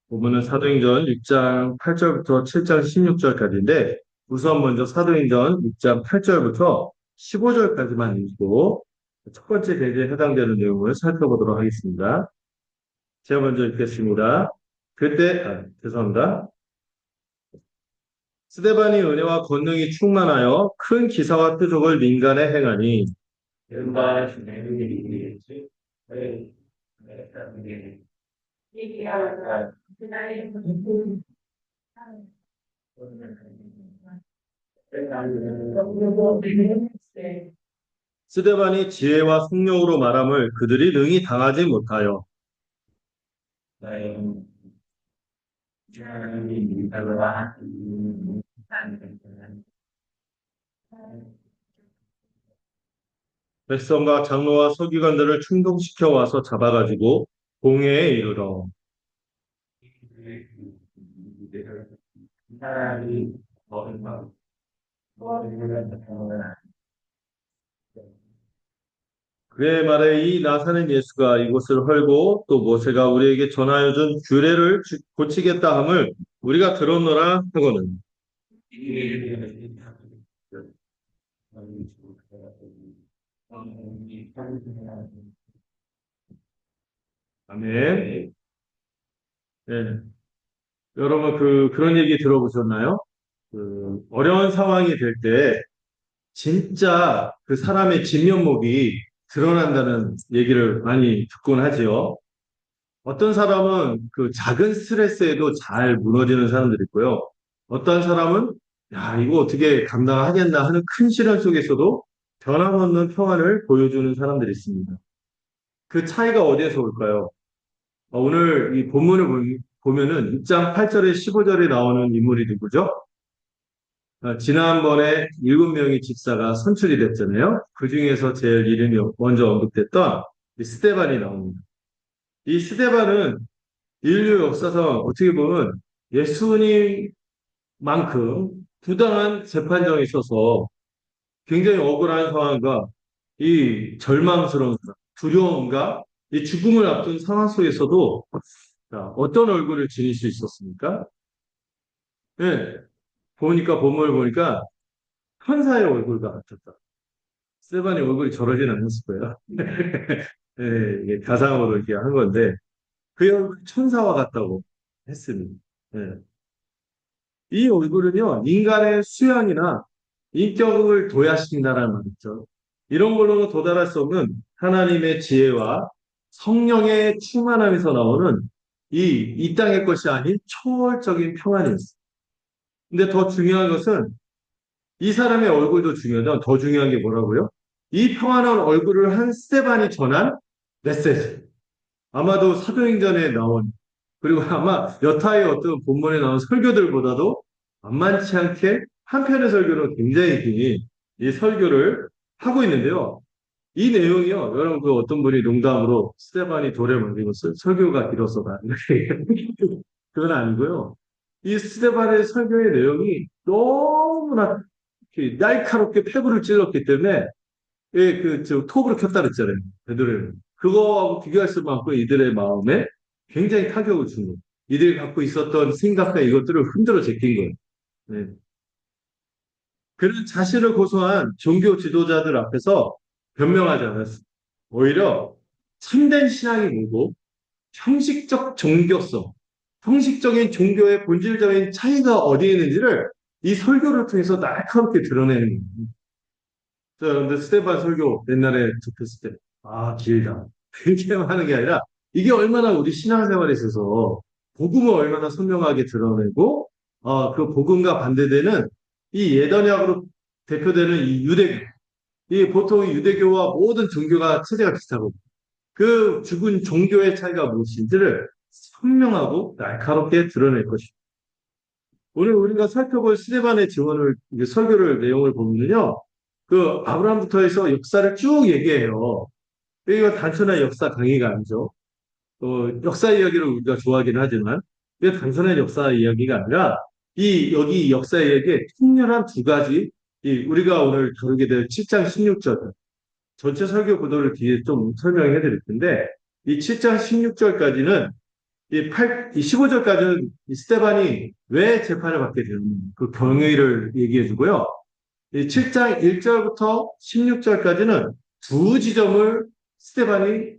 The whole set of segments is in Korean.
본문은 사도행전 6장 8절부터 7장 16절까지인데 우선 먼저 사도행전 6장 8절부터 15절까지만 읽고 첫 번째 대제에 해당되는 내용을 살펴보도록 하겠습니다. 제가 먼저 읽겠습니다. 죄송합니다. 스데반이 은혜와 권능이 충만하여 큰 기사와 표적을 민간에 행하니 스데반이 지혜와 성령으로 말함을 그들이 능히 당하지 못하여 백성과 장로와 서기관들을 충동시켜 와서 잡아가지고 공회에 이르러 그의 말에 이 나사렛 예수가 이곳을 헐고 또 모세가 우리에게 전하여 준 규례를 고치겠다 함을 우리가 들었노라 하고는 아멘. 네. 여러분 그런 얘기 들어보셨나요? 어려운 상황이 될 때 진짜 그 사람의 진면목이 드러난다는 얘기를 많이 듣곤 하지요. 어떤 사람은 그 작은 스트레스에도 잘 무너지는 사람들이 있고요. 어떤 사람은 야, 이거 어떻게 감당하겠나 하는 큰 시련 속에서도 변함없는 평안을 보여주는 사람들이 있습니다. 그 차이가 어디에서 올까요? 오늘 이 본문을 보면은 6장 8절에 15절에 나오는 인물이 누구죠? 지난번에 7명의 집사가 선출이 됐잖아요. 그 중에서 제일 이름이 먼저 언급됐던 이 스데반이 나옵니다. 이 스데반은 인류 역사상 어떻게 보면 예수님만큼 부당한 재판정에 있어서 굉장히 억울한 상황과 이 절망스러운 두려움과 이 죽음을 앞둔 상황 속에서도 어떤 얼굴을 지닐 수 있었습니까? 네, 본문을 보니까 천사의 얼굴 같았다. 스테반의 얼굴이 저러진 않았을 거예요. 네, 이게 가상으로 이렇게 한 건데 그 얼굴이 천사와 같다고 했습니다. 네. 이 얼굴은요, 인간의 수양이나 인격을 도야시킨다는 말이죠. 이런 걸로는 도달할 수 없는 하나님의 지혜와 성령의 충만함에서 나오는 이 땅의 것이 아닌 초월적인 평안이었어요. 근데 더 중요한 것은 이 사람의 얼굴도 중요하지만 더 중요한 게 뭐라고요? 이 평안한 얼굴을 한 스테반이 전한 메시지. 아마도 사도행전에 나온 그리고 아마 여타의 어떤 본문에 나온 설교들보다도 만만치 않게 한편의 설교는 굉장히 긴 이 설교를 하고 있는데요. 이 내용이요. 여러분 그 어떤 분이 농담으로 스테반이 돌에 말리고 설교가 길어서다 이렇게 그건 아니고요. 이 스테반의 설교의 내용이 너무나 날카롭게 패부를 찔렀기 때문에 예, 톱으로 켰다 그랬잖아요. 베드로는. 그거하고 비교할 수 없고 이들의 마음에 굉장히 타격을 준 거예요. 이들이 갖고 있었던 생각과 이것들을 흔들어 제낀 거예요. 네. 그는 자신을 고소한 종교 지도자들 앞에서 변명하지 않았어요. 오히려 참된 신앙이 뭐고 형식적 종교성, 형식적인 종교의 본질적인 차이가 어디에 있는지를 이 설교를 통해서 날카롭게 드러내는 거예요. 근데 스테반 설교 옛날에 접했을 때, 길다. 그렇게 하는 게 아니라, 이게 얼마나 우리 신앙생활에 있어서, 복음을 얼마나 선명하게 드러내고, 그 복음과 반대되는 이 예언약으로 대표되는 이 유대교. 이 보통 유대교와 모든 종교가 체제가 비슷하고, 그 죽은 종교의 차이가 무엇인지를 선명하고 날카롭게 드러낼 것입니다. 오늘 우리가 살펴볼 스데반의 증언을, 설교를 내용을 보면요. 그 아브라함부터 해서 역사를 쭉 얘기해요. 이거 단순한 역사 강의가 아니죠. 역사 이야기를 우리가 좋아하긴 하지만 이게 단순한 역사 이야기가 아니라 여기 역사 이야기에 통렬한 두 가지 우리가 오늘 다루게 될 7장 16절 전체 설교 구도를 뒤에 좀 설명해 드릴 텐데 이 7장 16절까지는 이 15절까지는 이 스테반이 왜 재판을 받게 되는지 그 경위를 얘기해 주고요. 이 7장 1절부터 16절까지는 두 지점을 스테반이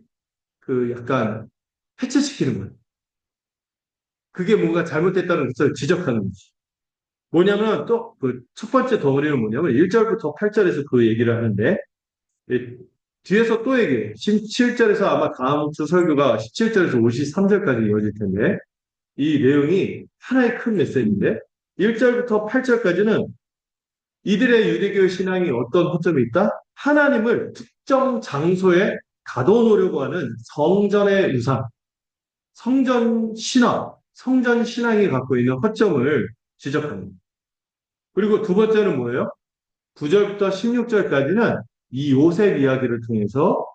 그 약간 해체시키는 거예요. 그게 뭔가 잘못됐다는 것을 지적하는 거지. 뭐냐면 또 그 첫 번째 덩어리는 뭐냐면 1절부터 8절에서 그 얘기를 하는데 이 뒤에서 또 얘기해요. 17절에서 아마 다음 주 설교가 17절에서 53절까지 이어질 텐데 이 내용이 하나의 큰 메시지인데 1절부터 8절까지는 이들의 유대교 신앙이 어떤 허점이 있다? 하나님을 특정 장소에 가둬놓으려고 하는 성전의 우상, 성전 신화, 성전 신앙이 갖고 있는 허점을 지적합니다. 그리고 두 번째는 뭐예요? 9절부터 16절까지는 이 요셉 이야기를 통해서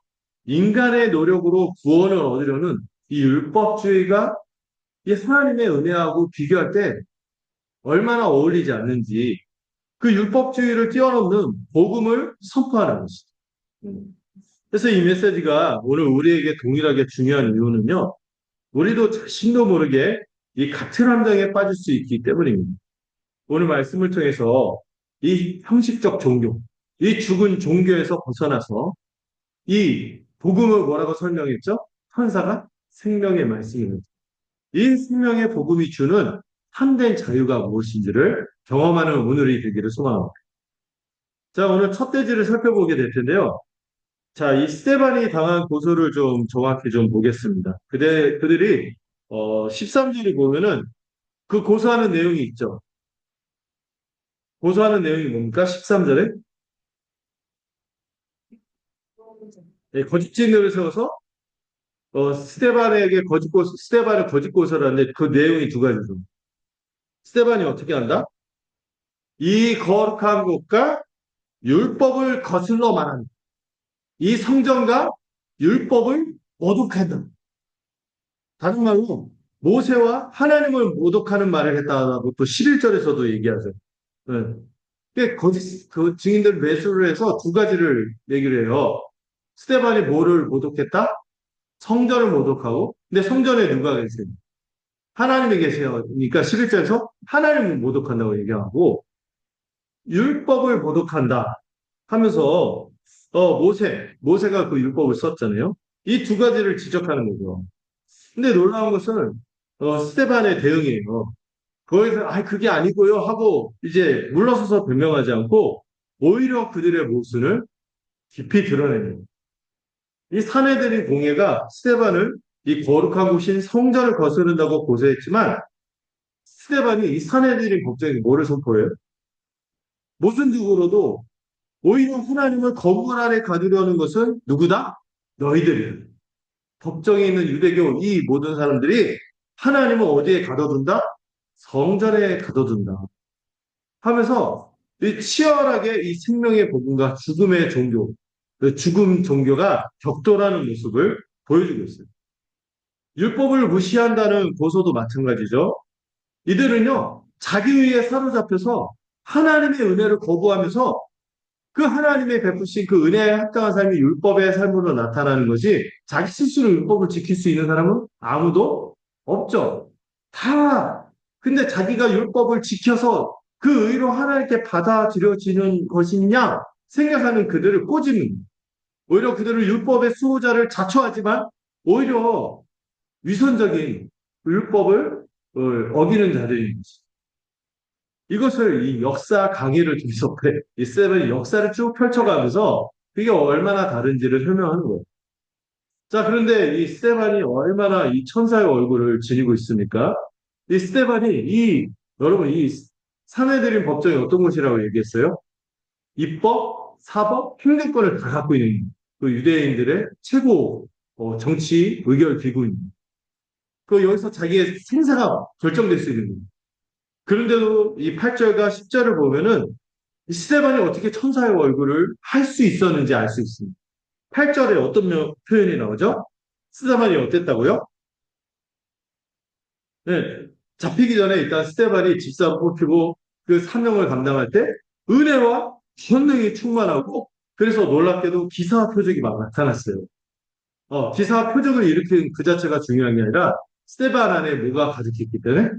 인간의 노력으로 구원을 얻으려는 이 율법주의가 이 하나님의 은혜하고 비교할 때 얼마나 어울리지 않는지 그 율법주의를 뛰어넘는 복음을 선포하는 것이죠. 그래서 이 메시지가 오늘 우리에게 동일하게 중요한 이유는요. 우리도 자신도 모르게 이 같은 함정에 빠질 수 있기 때문입니다. 오늘 말씀을 통해서 이 형식적 종교, 이 죽은 종교에서 벗어나서 이 복음을 뭐라고 설명했죠? 천사가 생명의 말씀입니다. 이 생명의 복음이 주는 참된 자유가 무엇인지를 경험하는 오늘이 되기를 소망합니다. 자, 오늘 첫 대지를 살펴보게 될 텐데요. 자, 이 스테반이 당한 고소를 좀 정확히 좀 보겠습니다. 그들이 13절에 보면은 그 고소하는 내용이 있죠. 고소하는 내용이 뭡니까? 13절에 거짓 증거를 세워서 스테반을 거짓 고소를 하는데 그 내용이 두 가지죠. 스테반이 어떻게 한다? 이 거룩한 곳과 율법을 거슬러 말한다. 이 성전과 율법을 모독한다. 다른 말로 모세와 하나님을 모독하는 말을 했다고 또 11절에서도 얘기하죠. 네. 거짓 그 증인들 매수를 해서 두 가지를 얘기를 해요. 스테반이 뭐를 모독했다? 성전을 모독하고, 근데 성전에 누가 계세요? 하나님이 계세요. 그러니까 11절에서 하나님을 모독한다고 얘기하고, 율법을 모독한다 하면서, 모세가 그 율법을 썼잖아요. 이 두 가지를 지적하는 거죠. 근데 놀라운 것은, 스테반의 대응이에요. 거기서, 그게 아니고요 하고, 이제 물러서서 변명하지 않고, 오히려 그들의 모순을 깊이 드러내는 거예요. 이 사내들인 공예가 스테반을 이 거룩한 곳인 성전을 거스른다고 고소했지만 스테반이 이 사내들인 법정에 뭐를 선포해요? 모순적으로도 오히려 하나님을 거부할 안에 가두려는 것은 누구다? 너희들이야. 법정에 있는 유대교 이 모든 사람들이 하나님을 어디에 가둬둔다? 성전에 가둬둔다. 하면서 이 치열하게 이 생명의 복음과 죽음의 종교, 그 죽음 종교가 격돌하는 모습을 보여주고 있어요. 율법을 무시한다는 고소도 마찬가지죠. 이들은요, 자기의에 사로잡혀서 하나님의 은혜를 거부하면서 그 하나님의 베푸신 그 은혜에 합당한 삶이 율법의 삶으로 나타나는 것이 자기 스스로 율법을 지킬 수 있는 사람은 아무도 없죠. 다. 근데 자기가 율법을 지켜서 그 의로 하나님께 받아들여지는 것이냐 생각하는 그들을 꼬집는 오히려 그들은 율법의 수호자를 자초하지만 오히려 위선적인 율법을 어기는 자들인 것이. 이것을 이 역사 강의를 통해서 이 쌤은 역사를 쭉 펼쳐가면서 그게 얼마나 다른지를 설명하는 거예요. 자, 그런데 이 스테반이 얼마나 이 천사의 얼굴을 지니고 있습니까? 이 스테반이 여러분, 이 사내들인 법정이 어떤 것이라고 얘기했어요? 입법, 사법, 행정권을 다 갖고 있는 그 유대인들의 최고 정치 의결 기구입니다. 그 여기서 자기의 생사가 결정될 수 있는 거예요. 그런데도 이 8절과 10절을 보면은 이 스테반이 어떻게 천사의 얼굴을 할 수 있었는지 알 수 있습니다. 8절에 어떤 표현이 나오죠? 스테반이 어땠다고요? 네. 잡히기 전에 일단 스테반이 집사로 뽑히고 그 사명을 감당할 때 은혜와 권능이 충만하고 그래서 놀랍게도 기사와 표적이 막 나타났어요. 기사와 표적을 일으킨 그 자체가 중요한 게 아니라 스테반 안에 뭐가 가득했기 때문에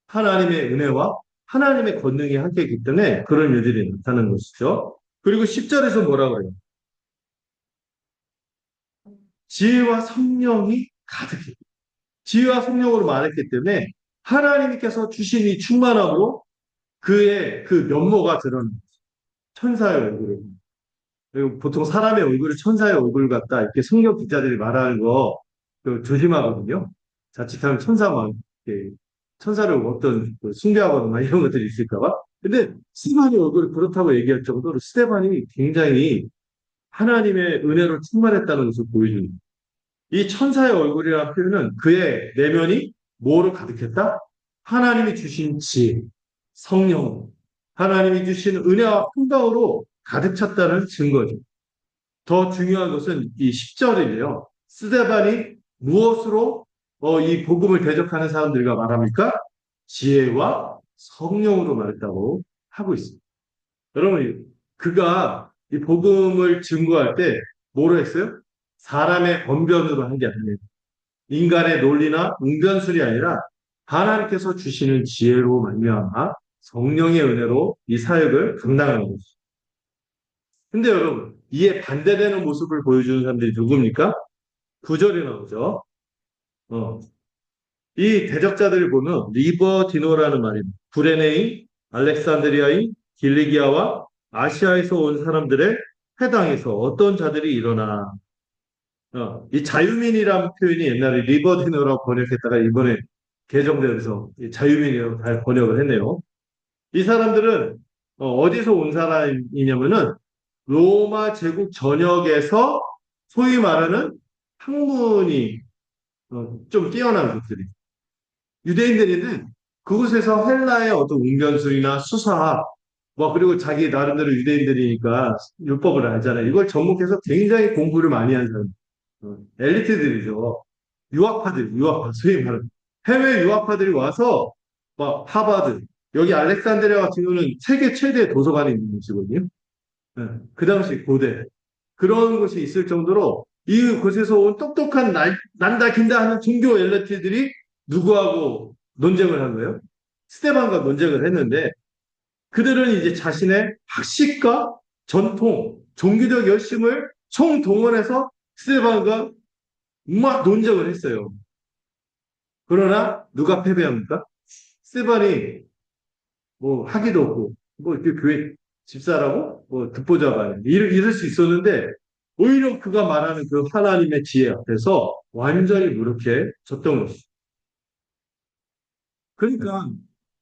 하나님의 은혜와 하나님의 권능이 함께했기 때문에 그런 일들이 나타나는 것이죠. 그리고 10절에서 뭐라 그래요? 지혜와 성령이 가득해. 지혜와 성령으로 말했기 때문에 하나님께서 주신 이 충만함으로 그의 그 면모가 드러난 천사의 얼굴을. 그리고 보통 사람의 얼굴을 천사의 얼굴 같다 이렇게 성경 기자들이 말하는 거 조심하거든요. 자칫하면 천사를 어떤 숭배하거나 이런 것들이 있을까봐. 근데 스테반의 얼굴이 그렇다고 얘기할 정도로 스테반이 굉장히 하나님의 은혜로 충만했다는 것을 보여줍니다. 이 천사의 얼굴이라는 표현은 그의 내면이 뭐로 가득했다? 하나님이 주신 지혜, 성령, 하나님이 주신 은혜와 평강으로 가득 찼다는 증거죠. 더 중요한 것은 이 10절이에요. 스데반이 무엇으로 이 복음을 대적하는 사람들과 말합니까? 지혜와 성령으로 말했다고 하고 있습니다. 여러분, 그가 이 복음을 증거할 때 뭐로 했어요? 사람의 언변으로 한 게 아니에요. 인간의 논리나 웅변술이 아니라 하나님께서 주시는 지혜로 말미암아 성령의 은혜로 이 사역을 감당하는 거죠. 근데 여러분, 이에 반대되는 모습을 보여주는 사람들이 누굽니까? 9절에 나오죠. 어. 이 대적자들을 보면 리버디노라는 말입니다. 구레네인, 알렉산드리아인, 길리기아와 아시아에서 온 사람들의 해당에서 어떤 자들이 일어나 이 자유민이라는 표현이 옛날에 리버디노라고 번역했다가 이번에 개정되면서 자유민이라고 잘 번역을 했네요. 이 사람들은 어디서 온 사람이냐면은 로마 제국 전역에서 소위 말하는 학문이 좀 뛰어난 것들이 유대인들인데 그곳에서 헬라의 어떤 웅변술이나 수사학 뭐 그리고 자기 나름대로 유대인들이니까 율법을 알잖아요. 이걸 접목해서 굉장히 공부를 많이 한 사람, 엘리트들이죠. 유학파, 소위 말하는 해외 유학파들이 와서 막 하버드, 여기 알렉산드리아 같은 경우는 세계 최대 도서관이 있는 곳이거든요. 네, 그 당시 고대 그런 곳이 있을 정도로 이곳에서 온 똑똑한 난다 긴다 하는 종교 엘리트들이 누구하고 논쟁을 한 거예요? 스테반과 논쟁을 했는데 그들은 이제 자신의 학식과 전통, 종교적 열심을 총동원해서 스테반과 막 논쟁을 했어요. 그러나 누가 패배합니까? 스테반이 뭐 학위도 없고 뭐 이렇게 교회 집사라고 뭐 듣보잡아요. 이럴 수 있었는데 오히려 그가 말하는 그 하나님의 지혜 앞에서 완전히 무력해 졌던 것이죠. 그러니까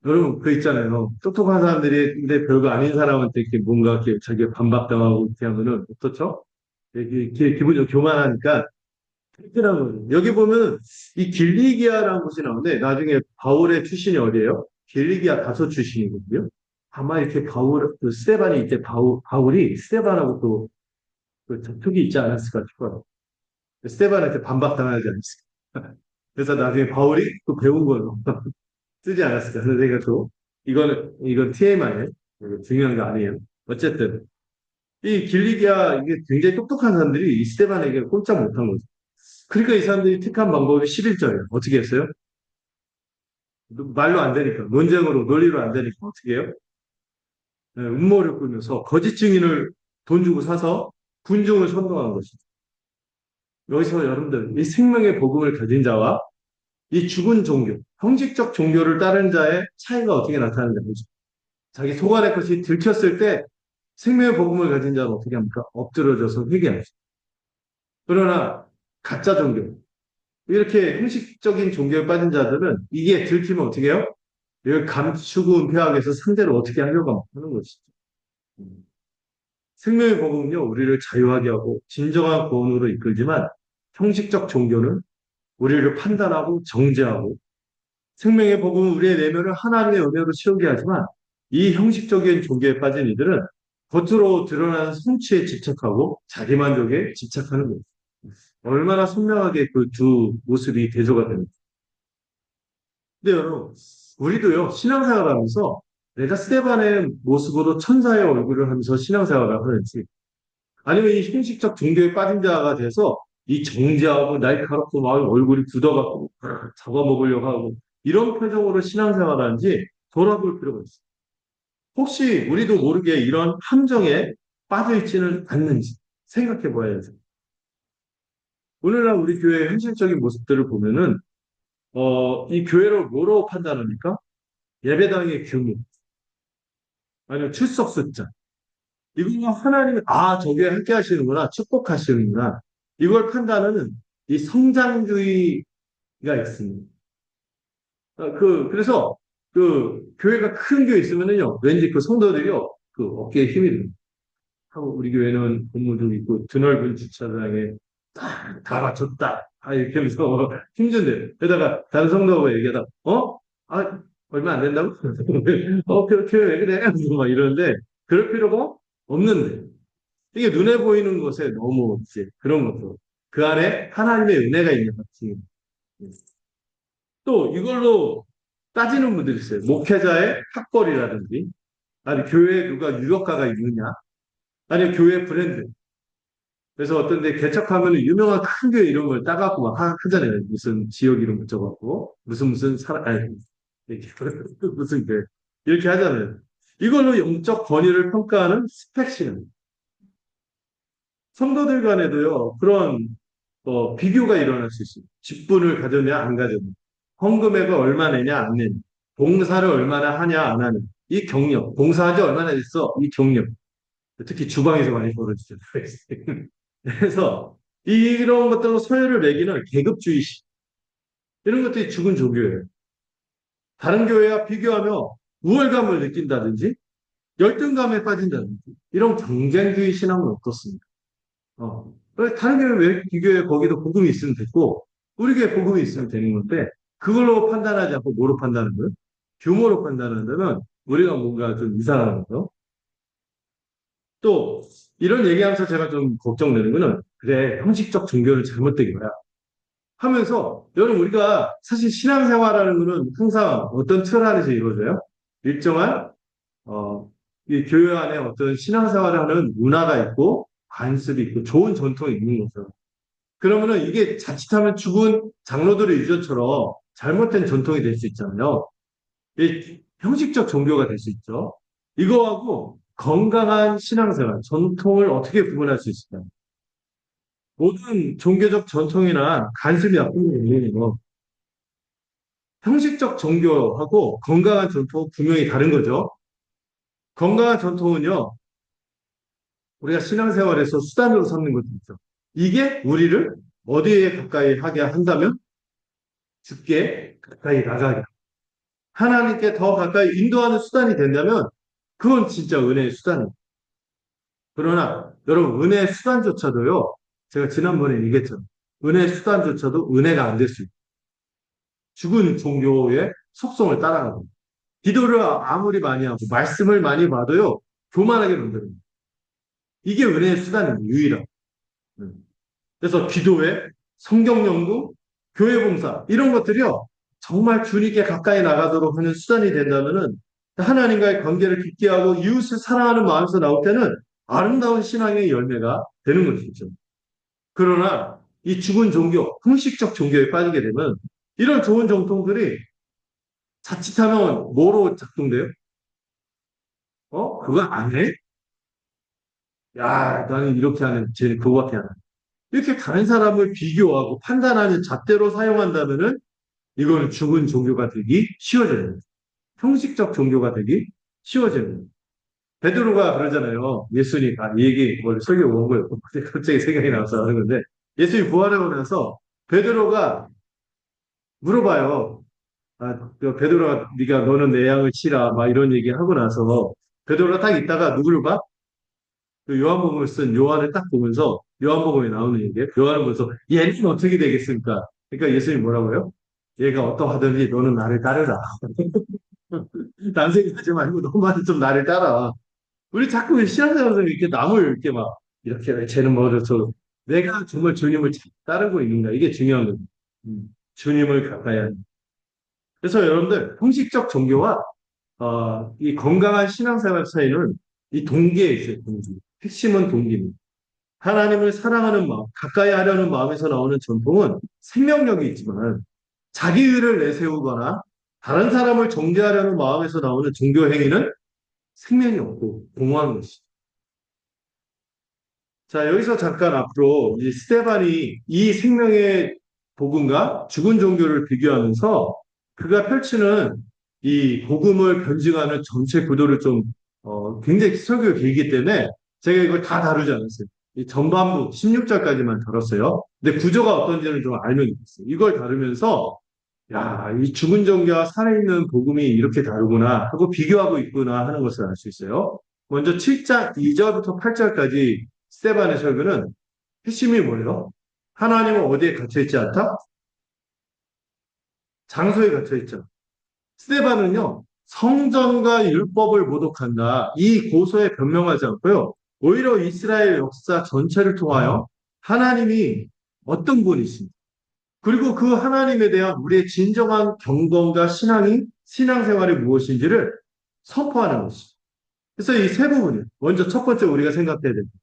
여러분 그 있잖아요. 똑똑한 사람들이 근데 별거 아닌 사람한테 이렇게 뭔가 이렇게 자기가 반박당하고 이렇게 하면은 어떻죠? 기분이 교만하니까 특별한 거죠. 여기 보면 이 길리기아라는 곳이 나오는데 나중에 바울의 출신이 어디예요? 길리기아 다소 출신이거든요. 아마 이렇게 그 스테반이 이때 바울이 스테반하고 그 접촉이 있지 않았을까 싶어요. 스테반한테 반박당하지 않았을까. 그래서 나중에 바울이 또 배운 걸로 쓰지 않았을까. 그래서 내가 또 이건 TMI예요. 중요한 거 아니에요. 어쨌든 이 길리기아 이게 굉장히 똑똑한 사람들이 이 스테반에게 꼼짝 못한 거죠. 그러니까 이 사람들이 택한 방법이 11절이에요. 어떻게 했어요? 말로 안 되니까, 논쟁으로, 논리로 안 되니까 어떻게 해요? 네, 음모를 꾸며서 거짓 증인을 돈 주고 사서 군중을 선동한 것이죠. 여기서 여러분들, 이 생명의 복음을 가진 자와 이 죽은 종교, 형식적 종교를 따른 자의 차이가 어떻게 나타나는지. 자기 속안의 것이 들켰을 때 생명의 복음을 가진 자는 어떻게 합니까? 엎드러져서 회개하죠. 그러나 가짜 종교, 이렇게 형식적인 종교에 빠진 자들은 이게 들키면 어떻게 해요? 이걸 감추고 은폐하기 위해서 상대를 어떻게 하려고 하는 것이죠. 생명의 복음은요, 우리를 자유하게 하고 진정한 구원으로 이끌지만 형식적 종교는 우리를 판단하고 정죄하고 생명의 복음은 우리의 내면을 하나님의 은혜로 채우게 하지만 이 형식적인 종교에 빠진 이들은 겉으로 드러나는 성취에 집착하고 자기만족에 집착하는 거예요. 얼마나 선명하게 그 두 모습이 대조가 됩니다. 근데 여러분, 우리도요, 신앙생활 하면서 내가 스테반의 모습으로 천사의 얼굴을 하면서 신앙생활을 하는지, 아니면 이 형식적 종교에 빠진 자가 돼서 이 정지하고 날카롭고 막 얼굴이 굳어갖고 잡아먹으려고 하고 이런 표정으로 신앙생활하는지 돌아볼 필요가 있어요. 혹시 우리도 모르게 이런 함정에 빠져 있지는 않는지 생각해 봐야죠. 오늘날 우리 교회의 현실적인 모습들을 보면은 이 교회를 뭐로 판단합니까? 예배당의 규모, 아니면 출석 숫자. 이거 하나님은 저게 함께 하시는구나, 축복하시는구나. 이걸 판단하는 이 성장주의가 있습니다. 그래서 교회가 큰 교회 있으면은요, 왠지 그 성도들이요, 어깨에 힘이 듭니다. 하고 우리 교회는 건물도 있고 드넓은 주차장에 다 맞췄다. 이렇게 하면서 힘준대. 게다가 다른 성도하고 얘기하다, 얼마 안 된다고? 그렇게 왜 그래? 막 이러는데, 그럴 필요가 없는데. 이게 눈에 보이는 것에 너무 이제 그런 것도. 그 안에 하나님의 은혜가 있는 것이. 또 이걸로 따지는 분들이 있어요. 목회자의 학벌이라든지, 아니, 교회에 누가 유력가가 있느냐, 아니, 교회 브랜드. 그래서 어떤 데 개척하면 유명한 큰 교회 이런 걸 따갖고 막 하잖아요. 무슨 지역 이름 붙여갖고, 무슨 아니, 무슨 교회. 이렇게 하잖아요. 이걸로 영적 권위를 평가하는 스펙시는 성도들 간에도요, 그런, 비교가 일어날 수 있습니다. 직분을 가졌냐, 안 가졌냐. 헌금액을 얼마 내냐, 안 내냐. 봉사를 얼마나 하냐, 안 하냐. 이 경력. 봉사한 지 얼마나 됐어? 이 경력. 특히 주방에서 많이 벌어지죠. 그래서 이런 것들로 서열을 매기는 계급주의식 이런 것들이 죽은 종교예요. 다른 교회와 비교하며 우월감을 느낀다든지 열등감에 빠진다든지 이런 경쟁주의 신앙은 어떻습니까? 다른 교회 왜 비교해 거기도 복음이 있으면 됐고 우리 교회 복음이 있으면 되는 건데 그걸로 판단하지 않고 뭐로 판단하는 거예요? 규모로 판단한다면 우리가 뭔가 좀 이상한 거죠. 또 이런 얘기하면서 제가 좀 걱정되는 거는 그래 형식적 종교는 잘못된 거야 하면서 여러분 우리가 사실 신앙생활하는 거는 항상 어떤 틀 안에서 이루어져요? 일정한 이 교회 안에 어떤 신앙생활을 하는 문화가 있고 관습이 있고 좋은 전통이 있는 거죠. 그러면은 이게 자칫하면 죽은 장로들의 유전처럼 잘못된 전통이 될 수 있잖아요. 이 형식적 종교가 될 수 있죠. 이거하고 건강한 신앙생활, 전통을 어떻게 구분할 수 있을까요? 모든 종교적 전통이나 간습이 나쁜 게 아니에요. 형식적 종교하고 건강한 전통은 분명히 다른 거죠. 건강한 전통은요, 우리가 신앙생활에서 수단으로 삼는 것도 있죠. 이게 우리를 어디에 가까이 하게 한다면 죽게 가까이 나가게. 하나님께 더 가까이 인도하는 수단이 된다면 그건 진짜 은혜의 수단이에요. 그러나 여러분 은혜의 수단조차도요. 제가 지난번에 얘기했죠. 은혜의 수단조차도 은혜가 안 될 수 있어요. 죽은 종교의 속성을 따라가고 기도를 아무리 많이 하고 말씀을 많이 봐도요. 교만하게 만들어요. 이게 은혜의 수단입니다. 유일한. 그래서 기도회, 성경 연구, 교회 봉사 이런 것들이요. 정말 주님께 가까이 나가도록 하는 수단이 된다면은 하나님과의 관계를 깊게 하고 이웃을 사랑하는 마음에서 나올 때는 아름다운 신앙의 열매가 되는 것이죠. 그러나 이 죽은 종교, 형식적 종교에 빠지게 되면 이런 좋은 정통들이 자칫하면 뭐로 작동돼요? 그거 안 해? 야, 나는 이렇게 하는, 쟤는 그거밖에 안 해. 이렇게 다른 사람을 비교하고 판단하는 잣대로 사용한다면은 이거는 죽은 종교가 되기 쉬워져요. 형식적 종교가 되기 쉬워져요. 베드로가 그러잖아요. 예수님, 이 얘기, 뭘 설교 온 거예요. 갑자기 생각이 나서 하는 건데, 예수님 부활하고 나서 베드로가 물어봐요. 베드로가 네가 너는 내 양을 치라 막 이런 얘기 하고 나서 베드로가 딱 있다가 누구를 봐? 요한복음을 쓴 요한을 딱 보면서 요한복음에 나오는 얘기예요. 요한을 보면서 얘는 어떻게 되겠습니까? 그러니까 예수님이 뭐라고요? 얘가 어떠하든지 너는 나를 따르라. 딴 생각하지 말고 너만 좀 나를 따라. 우리 자꾸 신앙생활에서 이렇게 남을 이렇게 막 이렇게 쟤는 뭐저 내가 정말 주님을 따르고 있는가 이게 중요한 거예요. 주님을 가까이 하는. 그래서 여러분들 형식적 종교와 이 건강한 신앙생활 사이는 이 동기에 있어요. 동기. 핵심은 동기입니다. 하나님을 사랑하는 마음, 가까이 하려는 마음에서 나오는 전통은 생명력이 있지만 자기 의를 내세우거나 다른 사람을 정죄하려는 마음에서 나오는 종교 행위는 생명이 없고 공허한 것이죠. 자, 여기서 잠깐 앞으로 이 스테반이 이 생명의 복음과 죽은 종교를 비교하면서 그가 펼치는 이 복음을 변증하는 전체 구도를 좀 굉장히 설교가 길기 때문에 제가 이걸 다 다루지 않았어요. 이 전반부 16절까지만 다뤘어요. 근데 구조가 어떤지는 좀 알면 좋겠어요. 이걸 다루면서 야, 이 죽은 종교와 살아있는 복음이 이렇게 다르구나 하고 비교하고 있구나 하는 것을 알 수 있어요. 먼저 7장 2절부터 8절까지 스테반의 설교는 핵심이 뭐예요? 하나님은 어디에 갇혀있지 않다? 장소에 갇혀있죠. 스테반은요, 성전과 율법을 모독한다. 이 고소에 변명하지 않고요. 오히려 이스라엘 역사 전체를 통하여 하나님이 어떤 분이신지, 그리고 그 하나님에 대한 우리의 진정한 경건과 신앙생활이 무엇인지를 선포하는 것이죠. 그래서 이 세 부분이에요. 먼저 첫 번째 우리가 생각해야 됩니다.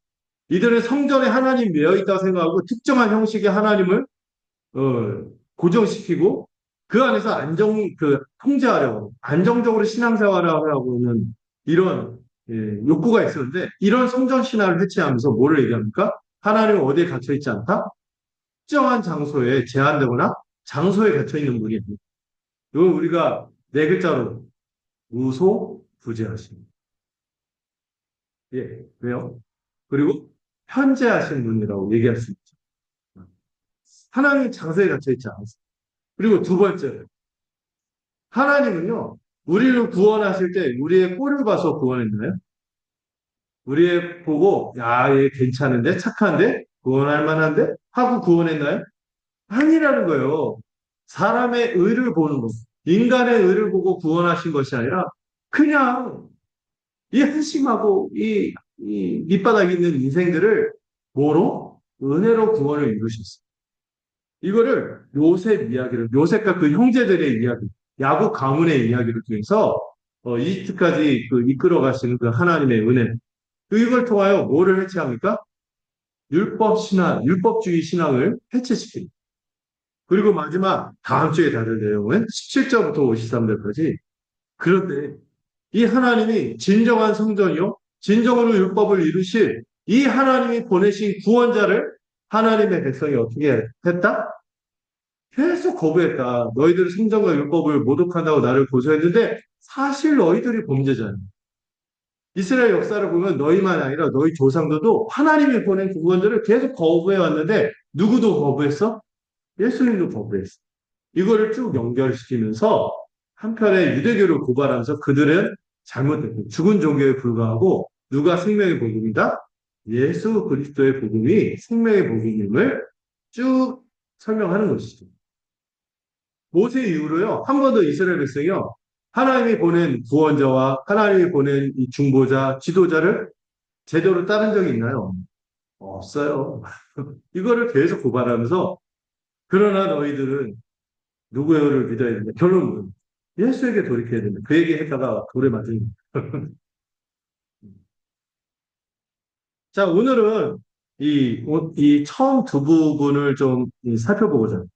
이들은 성전에 하나님 매여 있다고 생각하고 특정한 형식의 하나님을 고정시키고 그 안에서 통제하려고 안정적으로 신앙생활을 하려고는 이런 욕구가 있었는데 이런 성전 신화를 해체하면서 뭐를 얘기합니까? 하나님은 어디에 갇혀 있지 않다? 특정한 장소에 제한되거나 장소에 갇혀 있는 분입니다. 이건 우리가 네 글자로 무소부재하신. 예, 왜요? 그리고 현재하신 분이라고 얘기할 수 있죠. 하나님이 장소에 갇혀 있지 않습니다. 그리고 두 번째, 하나님은요, 우리를 구원하실 때 우리의 꼴을 봐서 구원했나요? 우리의 보고, 야, 얘 괜찮은데? 착한데? 구원할 만한데? 하고 구원했나요? 아니라는 거예요. 사람의 의를 보는 것. 인간의 의를 보고 구원하신 것이 아니라 그냥 이 한심하고 이 밑바닥 있는 인생들을 뭐로? 은혜로 구원을 이루셨어요. 이거를 요셉 이야기를, 요셉과 그 형제들의 이야기, 야곱 가문의 이야기를 통해서 이집트까지 이끌어 가시는 그 하나님의 은혜. 이걸 통하여 뭐를 해체합니까? 율법주의 신앙을 해체시킵니다. 그리고 마지막 다음 주에 다룰 내용은 17절부터 53절까지. 그런데 이 하나님이 진정한 성전이요, 진정으로 율법을 이루실 이 하나님이 보내신 구원자를 하나님의 백성이 어떻게 했다? 계속 거부했다. 너희들은 성전과 율법을 모독한다고 나를 고소했는데 사실 너희들이 범죄자야. 이스라엘 역사를 보면 너희만 아니라 너희 조상들도 하나님이 보낸 구원자를 계속 거부해 왔는데 누구도 거부했어? 예수님도 거부했어. 이거를 쭉 연결시키면서 한편에 유대교를 고발하면서 그들은 잘못됐고 죽은 종교에 불과하고 누가 생명의 복음이다? 예수 그리스도의 복음이 생명의 복음임을 쭉 설명하는 것이죠. 모세 이후로요, 한 번도 이스라엘 백성이요, 하나님이 보낸 구원자와 하나님이 보낸 이 중보자, 지도자를 제대로 따른 적이 있나요? 없어요. 이거를 계속 고발하면서 그러나 너희들은 누구를 믿어야 된다. 결론은 예수에게 돌이켜야 된다. 그 얘기 했다가 돌에 맞은. 자, 오늘은 이 처음 두 부분을 좀 살펴보고자 합니다.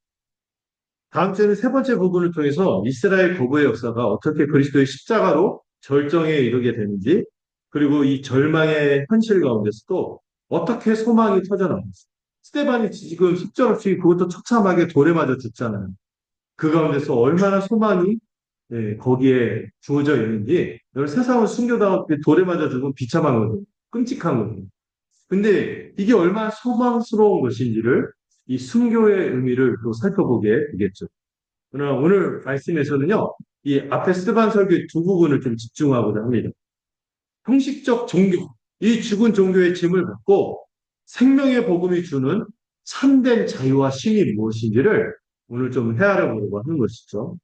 다음 주에는 세 번째 부분을 통해서 이스라엘 거부의 역사가 어떻게 그리스도의 십자가로 절정에 이르게 되는지, 그리고 이 절망의 현실 가운데서도 어떻게 소망이 터져나왔어요. 스테반이 지금 속절없이 그것도 처참하게 돌에 맞아 죽잖아요. 그 가운데서 얼마나 소망이 거기에 주어져 있는지, 여러분 세상을 숨겨다가 돌에 맞아 죽으면 비참한 거죠. 끔찍한 거죠. 근데 이게 얼마나 소망스러운 것인지를 이 순교의 의미를 또 살펴보게 되겠죠. 그러나 오늘 말씀에서는요, 이 앞에 스테반 설교의 두 부분을 좀 집중하고자 합니다. 형식적 종교, 이 죽은 종교의 짐을 받고 생명의 복음이 주는 참된 자유와 쉼이 무엇인지를 오늘 좀 헤아려 보려고 하는 것이죠.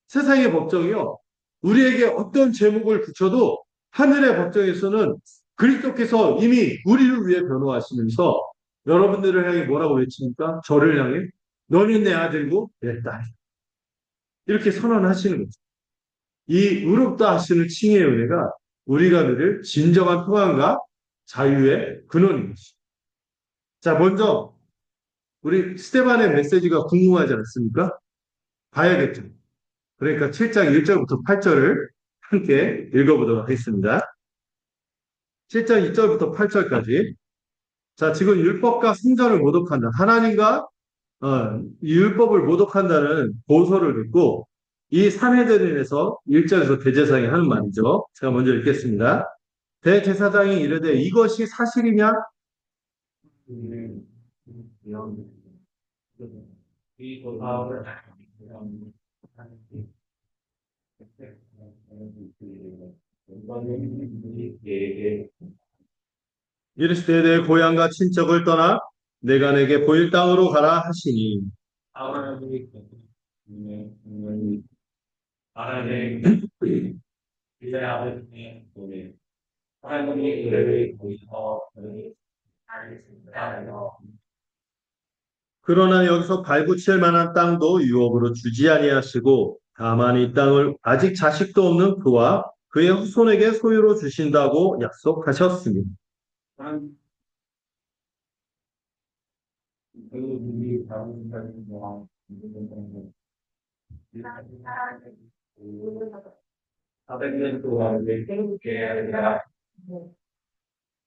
세상의 법정이요, 우리에게 어떤 제목을 붙여도 하늘의 법정에서는 그리스도께서 이미 우리를 위해 변호하시면서 여러분들을 향해 뭐라고 외칩니까? 저를 향해 너는 내 아들고 내 딸. 이렇게 선언하시는 거죠. 이 의롭다 하시는 칭의 은혜가 우리가 누릴 진정한 평안과 자유의 근원인 것이죠. 자, 먼저 우리 스테반의 메시지가 궁금하지 않습니까? 봐야겠죠. 그러니까 7장 1절부터 8절을 함께 읽어보도록 하겠습니다. 7장 2절부터 8절까지. 자, 지금 율법과 성전을 모독한다. 하나님과 이 율법을 모독한다는 고소를 듣고 이 산헤드린에서 1절에서 대제사장이 하는 말이죠. 제가 먼저 읽겠습니다. 대제사장이 이르되 이것이 사실이냐? 이르시되 내 고향과 친척을 떠나 내가 내게 보일 땅으로 가라 하시니 그러나 여기서 발붙일 만한 땅도 유업으로 주지 아니하시고 다만 이 땅을 아직 자식도 없는 그와 그의 후손에게 소유로 주신다고 약속하셨습니다.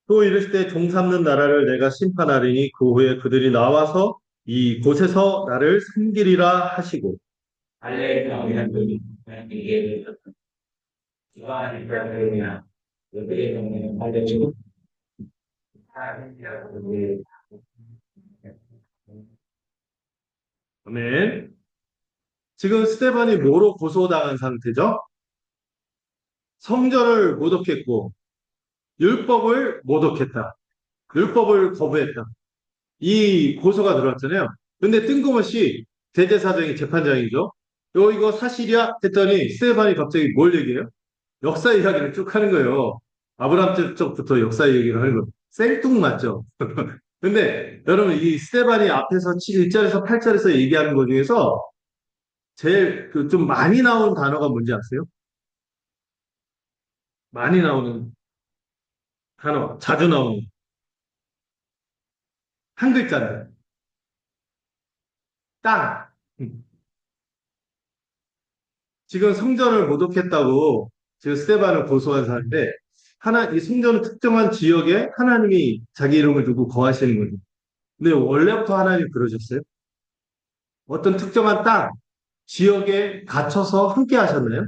또 이르실 때 종 삼는 나라를 내가 심판하리니 그 후에 그들이 나와서 이 곳에서 나를 섬기리라 하시고 아멘. 지금 스테반이 뭐로 고소당한 상태죠? 성전을 모독했고 율법을 모독했다. 율법을 거부했다. 이 고소가 들어왔잖아요. 근데 뜬금없이 대제사장이 재판장이죠. 이거 사실이야? 했더니 스테반이 갑자기 뭘 얘기해요? 역사 이야기를 쭉 하는 거예요. 아브라함 때부터 역사 얘기를 하는 거. 생뚱맞죠? 근데 여러분 이 스테반이 앞에서 1절에서 8절에서 얘기하는 것 중에서 제일 그 좀 많이 나오는 단어가 뭔지 아세요? 많이 나오는 단어, 자주 나오는 한 글자인데 땅. 지금 성전을 모독했다고 지금 스테반을 고소한 사람인데 이 성전은 특정한 지역에 하나님이 자기 이름을 두고 거하시는 거죠. 근데 원래부터 하나님이 그러셨어요? 어떤 특정한 땅, 지역에 갇혀서 함께 하셨나요?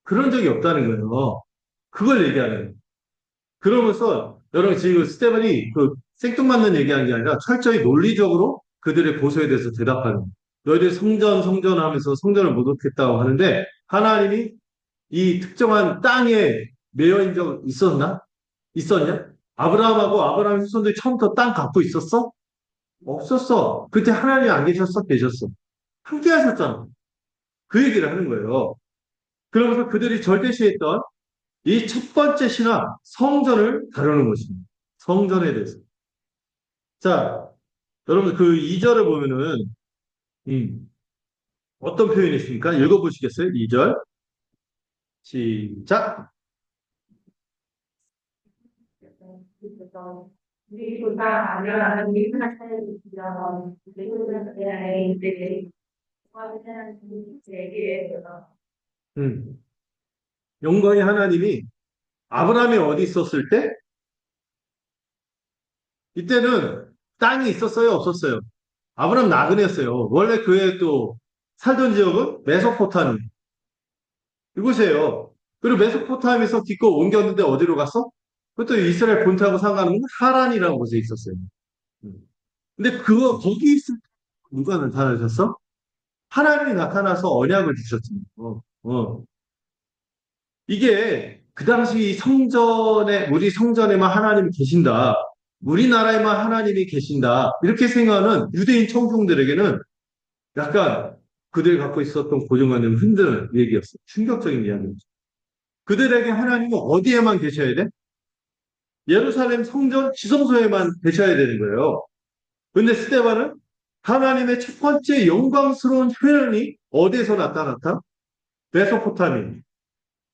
그런 적이 없다는 거예요. 그걸 얘기하는 거예요. 그러면서 여러분 지금 스테반이 그 생뚱맞는 얘기하는 게 아니라 철저히 논리적으로 그들의 고소에 대해서 대답하는 거예요. 너희들 성전 하면서 성전을 모독했다고 하는데 하나님이 이 특정한 땅에 매여인 적 있었나? 있었냐? 아브라함하고 아브라함 후손들이 처음부터 땅 갖고 있었어? 없었어. 그때 하나님이 안 계셨어? 계셨어. 함께 하셨잖아. 그 얘기를 하는 거예요. 그러면서 그들이 절대시했던 이 첫 번째 신앙, 성전을 다루는 것입니다. 성전에 대해서. 자, 여러분 그 2절을 보면은 어떤 표현이 있습니까? 읽어보시겠어요? 2절. 시작. 음. 영광의 하나님이 아브라함이 어디 있었을 때? 이때는 땅이 있었어요? 없었어요? 아브라함 나그네였어요. 원래 그의 또 살던 지역은 메소포타미. 이곳이에요. 그리고 메소포타미에서 기껏 옮겼는데 어디로 갔어? 그것도 이스라엘 본토하고 상관없는 하란이라는 곳에 있었어요. 음. 근데 거기 있을 때 누가 나타나셨어? 하나님이 나타나서 언약을 주셨습니다. 이게 그 당시 우리 성전에만 하나님이 계신다. 우리나라에만 하나님이 계신다. 이렇게 생각하는 유대인 청중들에게는 약간 그들이 갖고 있었던 고정관념을 흔드는 얘기였어요. 충격적인 이야기였죠. 그들에게 하나님은 어디에만 계셔야 돼? 예루살렘 성전 지성소에만 계셔야 되는 거예요. 근데 스데반은 하나님의 첫 번째 영광스러운 표현이 어디에서 나타났다? 메소포타미,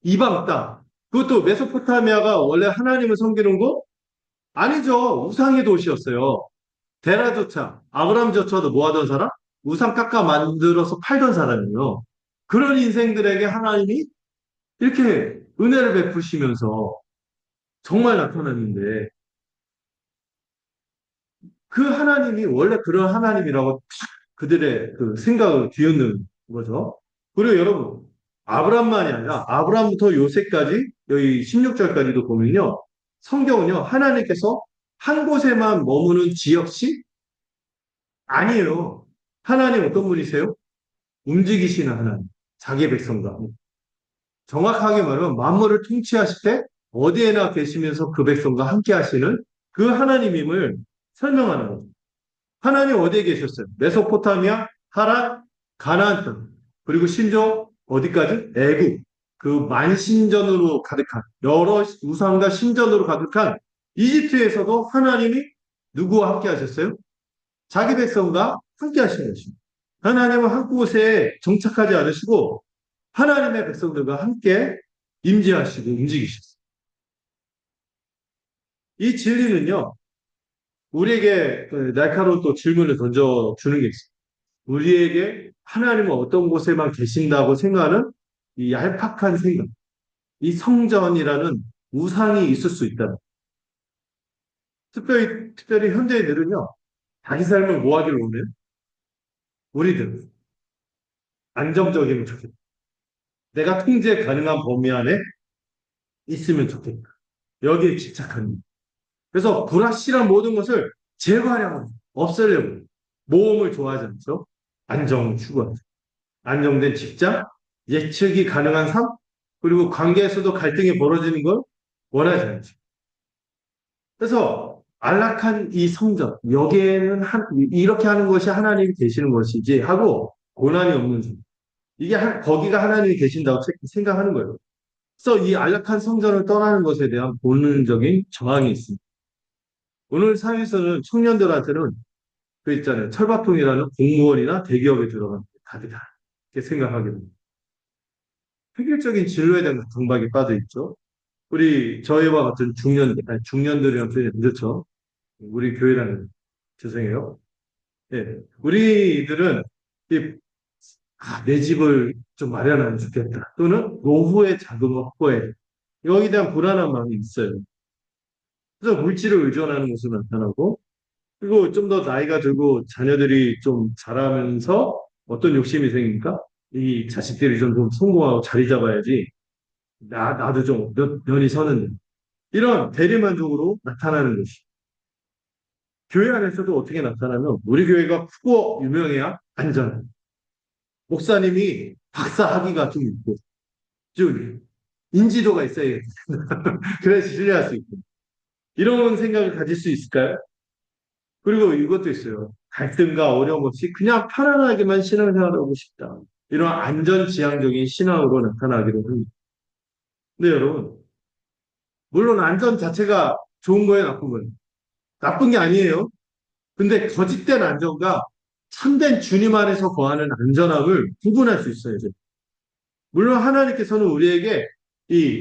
이방 땅. 그것도 메소포타미아가 원래 하나님을 섬기는 곳? 아니죠. 우상의 도시였어요. 데라조차, 아브람조차도 뭐 하던 사람? 우상 깎아 만들어서 팔던 사람이에요. 그런 인생들에게 하나님이 이렇게 은혜를 베푸시면서 정말 나타났는데 그 하나님이 원래 그런 하나님이라고 그들의 그 생각을 뒤엎는 거죠. 그리고 여러분, 아브람만이 아니라 아브람부터 요새까지 여기 16절까지도 보면요. 성경은요. 하나님께서 한 곳에만 머무는 지역시 아니에요. 하나님 어떤 분이세요? 움직이시는 하나님. 자기 백성과. 정확하게 말하면 만물을 통치하실 때 어디에나 계시면서 그 백성과 함께 하시는 그 하나님임을 설명하는 거죠. 하나님 어디에 계셨어요? 메소포타미아, 하란, 가나안 땅. 그리고 심지어 어디까지? 애굽. 그 만신전으로 가득한 여러 우상과 신전으로 가득한 이집트에서도 하나님이 누구와 함께 하셨어요? 자기 백성과 함께 하신 것입니다. 하나님은 한 곳에 정착하지 않으시고 하나님의 백성들과 함께 임재하시고 움직이셨어요. 이 진리는요, 우리에게 그 날카로운 또 질문을 던져주는 게 있어요. 우리에게 하나님은 어떤 곳에만 계신다고 생각하는 이 얄팍한 생각, 이 성전이라는 우상이 있을 수 있다. 특별히 현대인들은요, 자기 삶을 뭐 하기를 원해요? 우리들 안정적이면 좋겠다. 내가 통제 가능한 범위 안에 있으면 좋겠다. 여기에 집착합니다. 그래서 불확실한 모든 것을 제거하려고, 없애려고, 모험을 좋아하지 않죠? 안정을 추구하죠. 안정된 직장, 예측이 가능한 삶, 그리고 관계에서도 갈등이 벌어지는 걸 원하지 않죠. 그래서 안락한 이 성전, 여기에는 이렇게 하는 것이 하나님이 계시는 것이지 하고 고난이 없는 삶. 이게 거기가 하나님이 계신다고 생각하는 거예요. 그래서 이 안락한 성전을 떠나는 것에 대한 본능적인 저항이 있습니다. 오늘 사회에서는 청년들한테는 그 있잖아요. 철밥통이라는 공무원이나 대기업에 들어가는 게 답이다. 이렇게 생각하게 됩니다. 획일적인 진로에 대한 강박이 빠져 있죠. 우리 저희와 같은 중년들이랑 표현이 안 좋죠. 우리 교회라는 죄송해요. 예, 우리들은 내 집을 좀 마련하면 좋겠다. 또는 노후의 자금을 확보해. 여기에 대한 불안한 마음이 있어요. 그래서 물질을 의존하는 모습이 나타나고 그리고 좀 더 나이가 들고 자녀들이 좀 자라면서 어떤 욕심이 생깁니까? 이 자식들이 좀 성공하고 자리 잡아야지. 나도 좀 면이 서는데. 이런 대리만족으로 나타나는 것이. 교회 안에서도 어떻게 나타나면 우리 교회가 크고 유명해야 안전해. 목사님이 박사 학위가 좀 있고, 좀 인지도가 있어야 그래서 신뢰할 수 있고. 이런 생각을 가질 수 있을까요? 그리고 이것도 있어요. 갈등과 어려움 없이 그냥 편안하게만 신앙생활하고 싶다. 이런 안전지향적인 신앙으로 나타나기로 합니다. 근데 여러분, 물론 안전 자체가 좋은 거예요, 나쁜 거예요? 나쁜 게 아니에요. 근데 거짓된 안전과 참된 주님 안에서 거하는 안전함을 구분할 수 있어요. 이제. 물론 하나님께서는 우리에게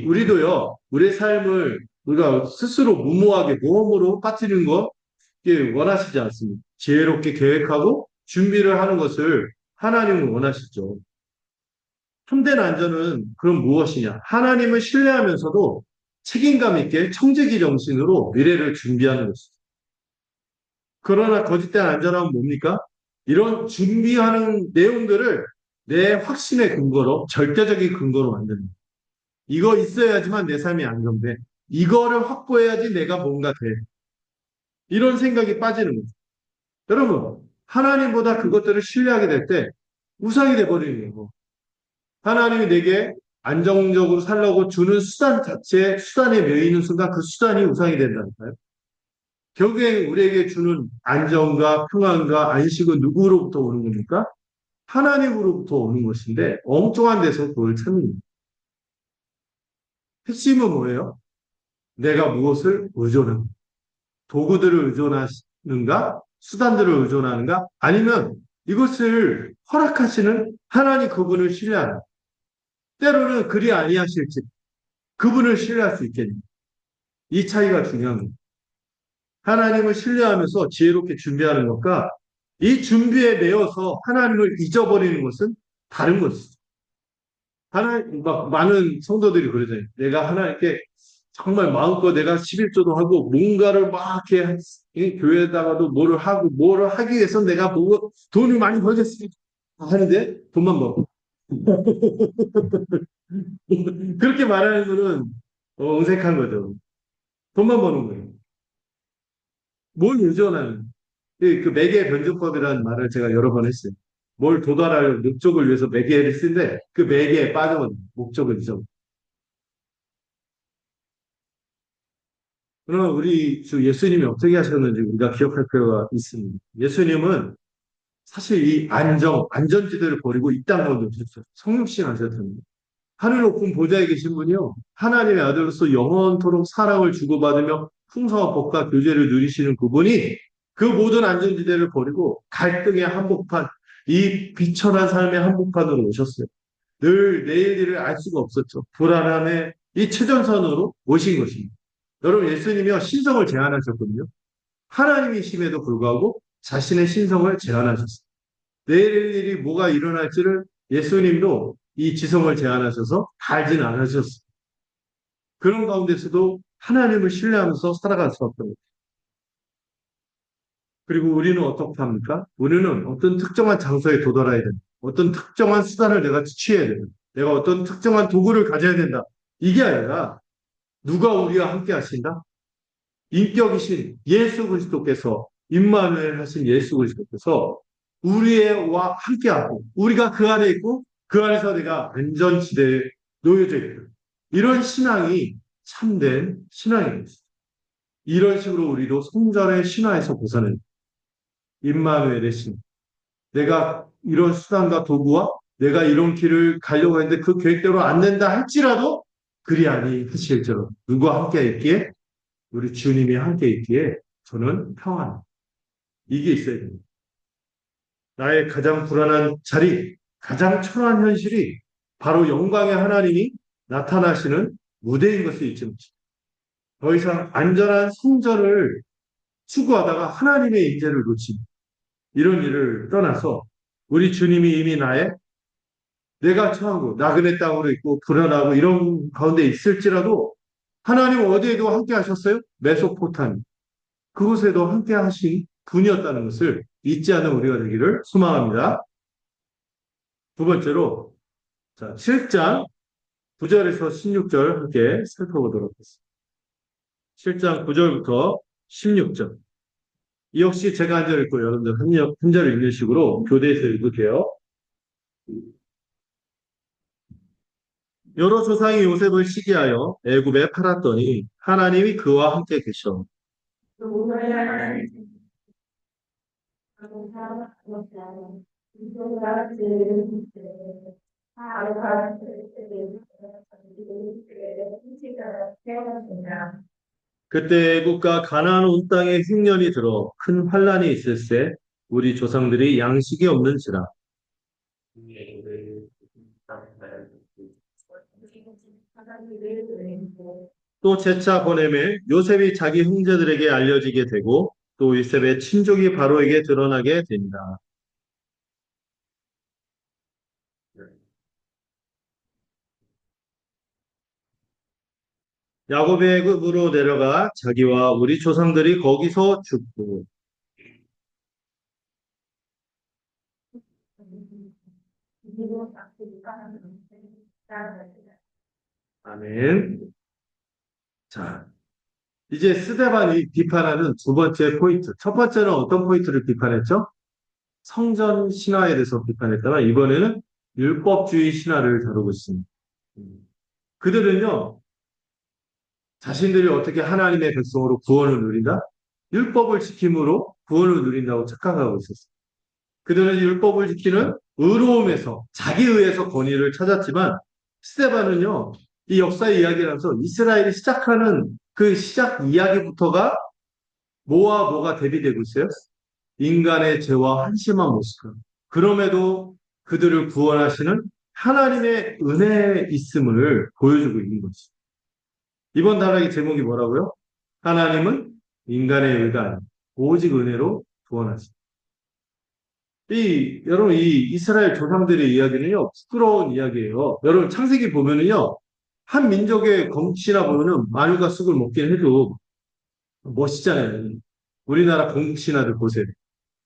우리도요, 우리의 삶을 우리가 스스로 무모하게 모험으로 빠뜨리는 거 원하시지 않습니다. 지혜롭게 계획하고 준비를 하는 것을 하나님은 원하시죠. 참된 안전은 그럼 무엇이냐? 하나님을 신뢰하면서도 책임감 있게 청지기 정신으로 미래를 준비하는 것이죠. 그러나 거짓된 안전함은 뭡니까? 이런 준비하는 내용들을 내 확신의 근거로, 절대적인 근거로 만듭니다. 이거 있어야지만 내 삶이 안정돼. 이거를 확보해야지 내가 뭔가 돼. 이런 생각이 빠지는 거죠. 여러분, 하나님보다 그것들을 신뢰하게 될 때 우상이 돼버리는 거예요. 하나님이 내게 안정적으로 살라고 주는 수단 자체에 수단에 매이는 순간 그 수단이 우상이 된다니까요. 결국에 우리에게 주는 안정과 평안과 안식은 누구로부터 오는 겁니까? 하나님으로부터 오는 것인데 엉뚱한 데서 그걸 찾는 핵심은 뭐예요? 내가 무엇을 의존하는가? 도구들을 의존하는가? 수단들을 의존하는가? 아니면 이것을 허락하시는 하나님 그분을 신뢰하는 때로는 그리 아니하실지 그분을 신뢰할 수 있겠니? 이 차이가 중요한 겁니다. 하나님을 신뢰하면서 지혜롭게 준비하는 것과 이 준비에 매여서 하나님을 잊어버리는 것은 다른 것이죠. 막 많은 성도들이 그러잖아요. 내가 하나님께 정말 마음껏 내가 11조도 하고 뭔가를 막 이렇게 이 교회에다가도 뭐를 하기 위해서 내가 뭐 돈을 많이 벌겠습니다. 하는데 돈만 벌어. 그렇게 말하는 거는 응색한 거죠. 돈만 버는 거예요. 뭘 의존하는? 그 매개 변조법이라는 말을 제가 여러 번 했어요. 뭘 도달할 목적을 위해서 매개를 쓰는데 그 매개에 빠져버린 목적을 잊어. 그러면 우리 주 예수님이 어떻게 하셨는지 우리가 기억할 필요가 있습니다. 예수님은 사실 이 안전지대를 버리고 이 땅 가운데 오셨어요. 성육신 하셨습니다. 하늘 높은 보좌에 계신 분이요. 하나님의 아들로서 영원토록 사랑을 주고받으며 풍성한 법과 교제를 누리시는 그분이 그 모든 안전지대를 버리고 갈등의 한복판, 이 비천한 삶의 한복판으로 오셨어요. 늘 내일 일을 알 수가 없었죠. 불안함의 이 최전선으로 오신 것입니다. 여러분, 예수님이요, 신성을 제안하셨거든요. 하나님이심에도 불구하고 자신의 신성을 제안하셨어요. 내일 일이 뭐가 일어날지를 예수님도 이 지성을 제안하셔서 알지는 않으셨어요. 그런 가운데서도 하나님을 신뢰하면서 살아갈 수 없던 거예요. 그리고 우리는 어떻게 합니까? 우리는 어떤 특정한 장소에 도달해야 된다. 어떤 특정한 수단을 내가 취해야 된다. 내가 어떤 특정한 도구를 가져야 된다. 이게 아니라 누가 우리와 함께 하신다? 인격이신 예수 그리스도께서 임마누엘 하신 예수 그리스도께서 우리와 함께하고 우리가 그 안에 있고 그 안에서 내가 안전지대에 놓여져 있다. 이런 신앙이 참된 신앙입니다. 이런 식으로 우리도 성전의 신화에서 벗어낸 임마누엘의 신. 내가 이런 수단과 도구와 내가 이런 길을 가려고 했는데 그 계획대로 안 된다 할지라도 그리 아니하실지라도 누구와 함께 있기에 우리 주님이 함께 있기에 저는 평안. 이게 있어야 됩니다. 나의 가장 불안한 자리, 가장 초라한 현실이 바로 영광의 하나님이 나타나시는 무대인 것을 잊지 마십시오. 더 이상 안전한 성전을 추구하다가 하나님의 인재를 놓친 이런 일을 떠나서 우리 주님이 이미 내가 처하고 나그네 땅으로 있고 불안하고 이런 가운데 있을지라도 하나님 어디에도 함께 하셨어요? 메소포타미. 그곳에도 함께 하신 분이었다는 것을 잊지 않는 우리가 되기를 소망합니다. 두 번째로, 자, 7장 9절에서 16절 함께 살펴보도록 하겠습니다. 7장 9절부터 16절. 이 역시 제가 한 절 읽고 여러분들 한 절 읽는 식으로 교대에서 읽을게요. 여러 조상이 요셉을 시기하여 애굽에 팔았더니 하나님이 그와 함께 계셔. 그때 애국과 가나안 온 땅에 흉년이 들어 큰 환란이 있을세 우리 조상들이 양식이 없는지라. 또 재차 보내매 요셉이 자기 형제들에게 알려지게 되고 또 요셉의 친족이 바로에게 드러나게 됩니다. 야곱의 애굽으로 내려가 자기와 우리 조상들이 거기서 죽고. 아멘. 자, 이제 스데반이 비판하는 두 번째 포인트. 첫 번째는 어떤 포인트를 비판했죠? 성전 신화에 대해서 비판했다면 이번에는 율법주의 신화를 다루고 있습니다. 그들은요, 자신들이 어떻게 하나님의 백성으로 구원을 누린다? 율법을 지킴으로 구원을 누린다고 착각하고 있었어요. 그들은 율법을 지키는 의로움에서 자기 의에서 권위를 찾았지만 스데반은요, 이 역사의 이야기를 하면서 이스라엘이 시작하는 그 시작 이야기부터가 뭐와 뭐가 대비되고 있어요? 인간의 죄와 한심한 모습. 그럼에도 그들을 구원하시는 하나님의 은혜에 있음을 보여주고 있는 거지. 이번 단락의 제목이 뭐라고요? 하나님은 인간의 의가 아니고 오직 은혜로 구원하십니다. 여러분, 이 이스라엘 조상들의 이야기는요, 부끄러운 이야기예요. 여러분, 창세기 보면은요, 한 민족의 건국시나 보면은 마늘과 쑥을 먹긴 해도 멋있잖아요. 우리나라 건국신화들 보세요.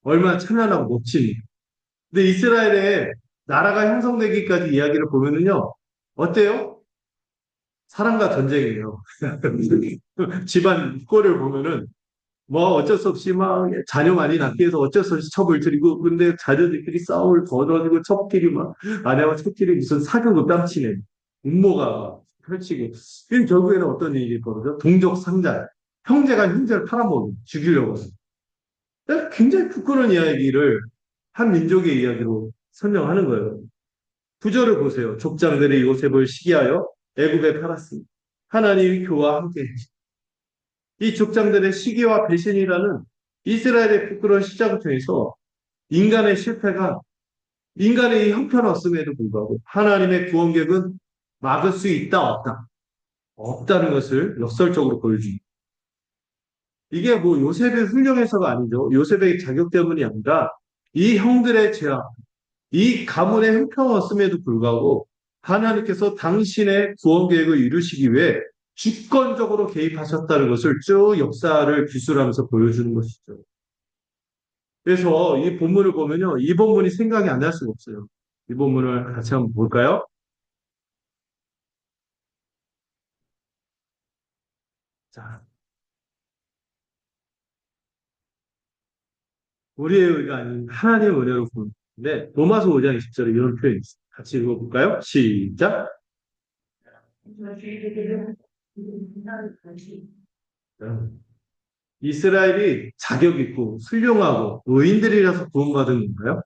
얼마나 찬란하고 멋지니. 근데 이스라엘의 나라가 형성되기까지 이야기를 보면은요, 어때요? 사랑과 전쟁이에요. 집안 꼴을 보면은 뭐 어쩔 수 없이 막 자녀 많이 낳기 위해서 어쩔 수 없이 첩을 들이고 근데 자녀들끼리 싸움을 거둬가지고 첩끼리 막 아내와 첩끼리 무슨 사극을 뺨치네. 음모가 펼치고 이 결국에는 어떤 일이 벌어져? 동족 상잔. 형제가 형제를 팔아먹고 죽이려고 하는. 굉장히 부끄러운 이야기를 한 민족의 이야기로 설명하는 거예요. 구절을 보세요. 족장들이 요셉을 시기하여 애굽에 팔았습니다. 하나님이 그와 함께 이 족장들의 시기와 배신이라는 이스라엘의 부끄러운 시작을 통해서 인간의 실패가 인간의 이 형편없음에도 불구하고 하나님의 구원 계획은 막을 수 있다 없다 없다는 것을 역설적으로 보여줍니다. 이게 뭐 요셉의 훌륭해서가 아니죠. 요셉의 자격 때문이 아니라 이 형들의 죄악, 이 가문의 형편없음에도 불구하고 하나님께서 당신의 구원 계획을 이루시기 위해 주권적으로 개입하셨다는 것을 쭉 역사를 기술하면서 보여주는 것이죠. 그래서 이 본문을 보면요. 이 본문이 생각이 안 날 수가 없어요. 이 본문을 같이 한번 볼까요? 자, 우리의 의가 아닌 하나님의 은혜로 부르는데 로마서 5장 20절에 이런 표현이 있어요. 같이 읽어볼까요? 시작. 이스라엘이 자격 있고 훌륭하고 의인들이라서 구원받은 건가요?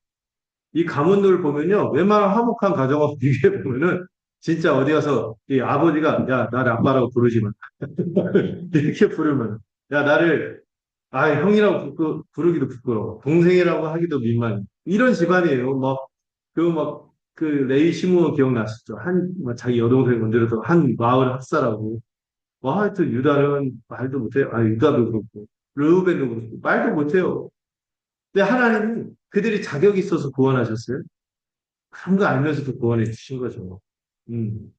이 가문들을 보면요. 웬만한 화목한 가정하고 비교해 보면은 진짜 어디 가서 이 아버지가 야 나를 아빠라고 부르지 마. 이렇게 부르면 야 나를 형이라고 부르기도 부끄러워. 동생이라고 하기도 민망해. 이런 집안이에요. 그 레이 시므온 기억나시죠? 자기 여동생 건드려서 한 마을 학살하고. 뭐 하여튼 유다는 말도 못해요. 유다도 그렇고. 르우벤도 그렇고. 말도 못해요. 근데 하나님은 그들이 자격이 있어서 구원하셨어요. 그런 거 알면서도 구원해 주신 거죠. 음.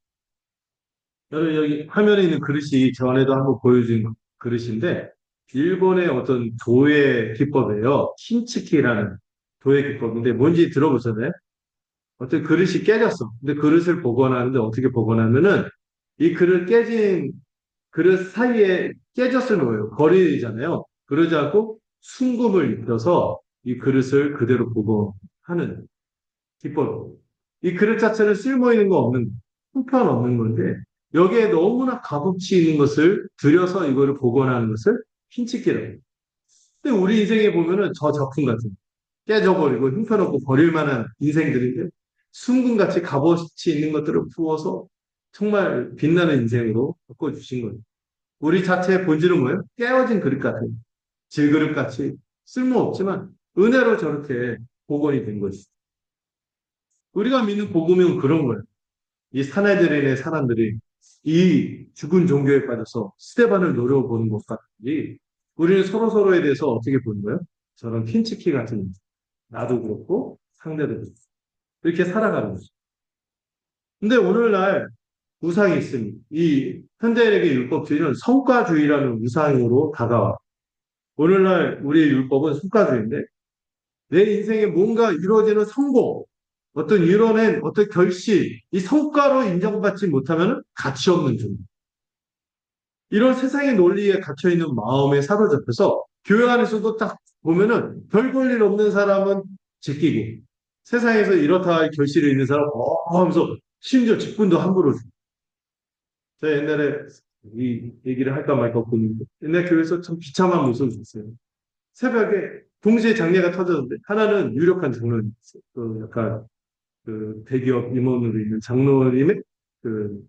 여러분, 여기 화면에 있는 그릇이 전에도 한번 보여준 그릇인데, 일본의 어떤 도예 기법이에요. 신츠키라는 도예 기법인데, 뭔지 들어보셨나요? 어떤 그릇이 깨졌어. 근데 그릇을 복원하는데 어떻게 복원하면은, 이 그릇 깨진 그릇 사이에 깨졌을 거예요. 거리잖아요. 그러지 않고 순금을 입혀서 이 그릇을 그대로 복원하는 기법. 이 그릇 자체는 쓸모 있는 거 없는, 형편없는 건데, 여기에 너무나 값어치 있는 것을 들여서 이거를 복원하는 것을 핀치기라고 해요. 근데 우리 인생에 보면은 저 작품 같은, 깨져버리고 형편없고 버릴 만한 인생들인데, 순금같이 값어치 있는 것들을 부어서 정말 빛나는 인생으로 바꿔주신 거예요. 우리 자체의 본질은 뭐예요? 깨어진 그릇 같은, 질그릇 같이 쓸모없지만, 은혜로 저렇게 복원이 된 것이죠. 우리가 믿는 복음은 그런 거예요. 이 사내들인의 사람들이 이 죽은 종교에 빠져서 스테반을 노려보는 것 같이 우리는 서로서로에 대해서 어떻게 보는 거예요? 저런 핀치키 같은 나도 그렇고 상대도 그렇고 이렇게 살아가는 거죠. 근데 오늘날 우상이 있습니다. 이 현대인에게 율법주의는 성과주의라는 우상으로 다가와. 오늘날 우리의 율법은 성과주의인데 내 인생에 뭔가 이루어지는 성공, 어떤 이뤄낸 어떤 결실, 이 성과로 인정받지 못하면 가치 없는 존재. 이런 세상의 논리에 갇혀있는 마음에 사로잡혀서 교회 안에서도 딱 보면은 별 볼 일 없는 사람은 제끼고 세상에서 이렇다 할 결실이 있는 사람 하면서 심지어 직분도 함부로 주고. 제가 옛날에 이 얘기를 할까 말까 고민데 옛날 교회에서 참 비참한 모습을 봤어요. 새벽에 동시에 장례가 터졌는데 하나는 유력한 장로님 있어요. 그 약간 그 대기업 임원으로 있는 장로님의 그,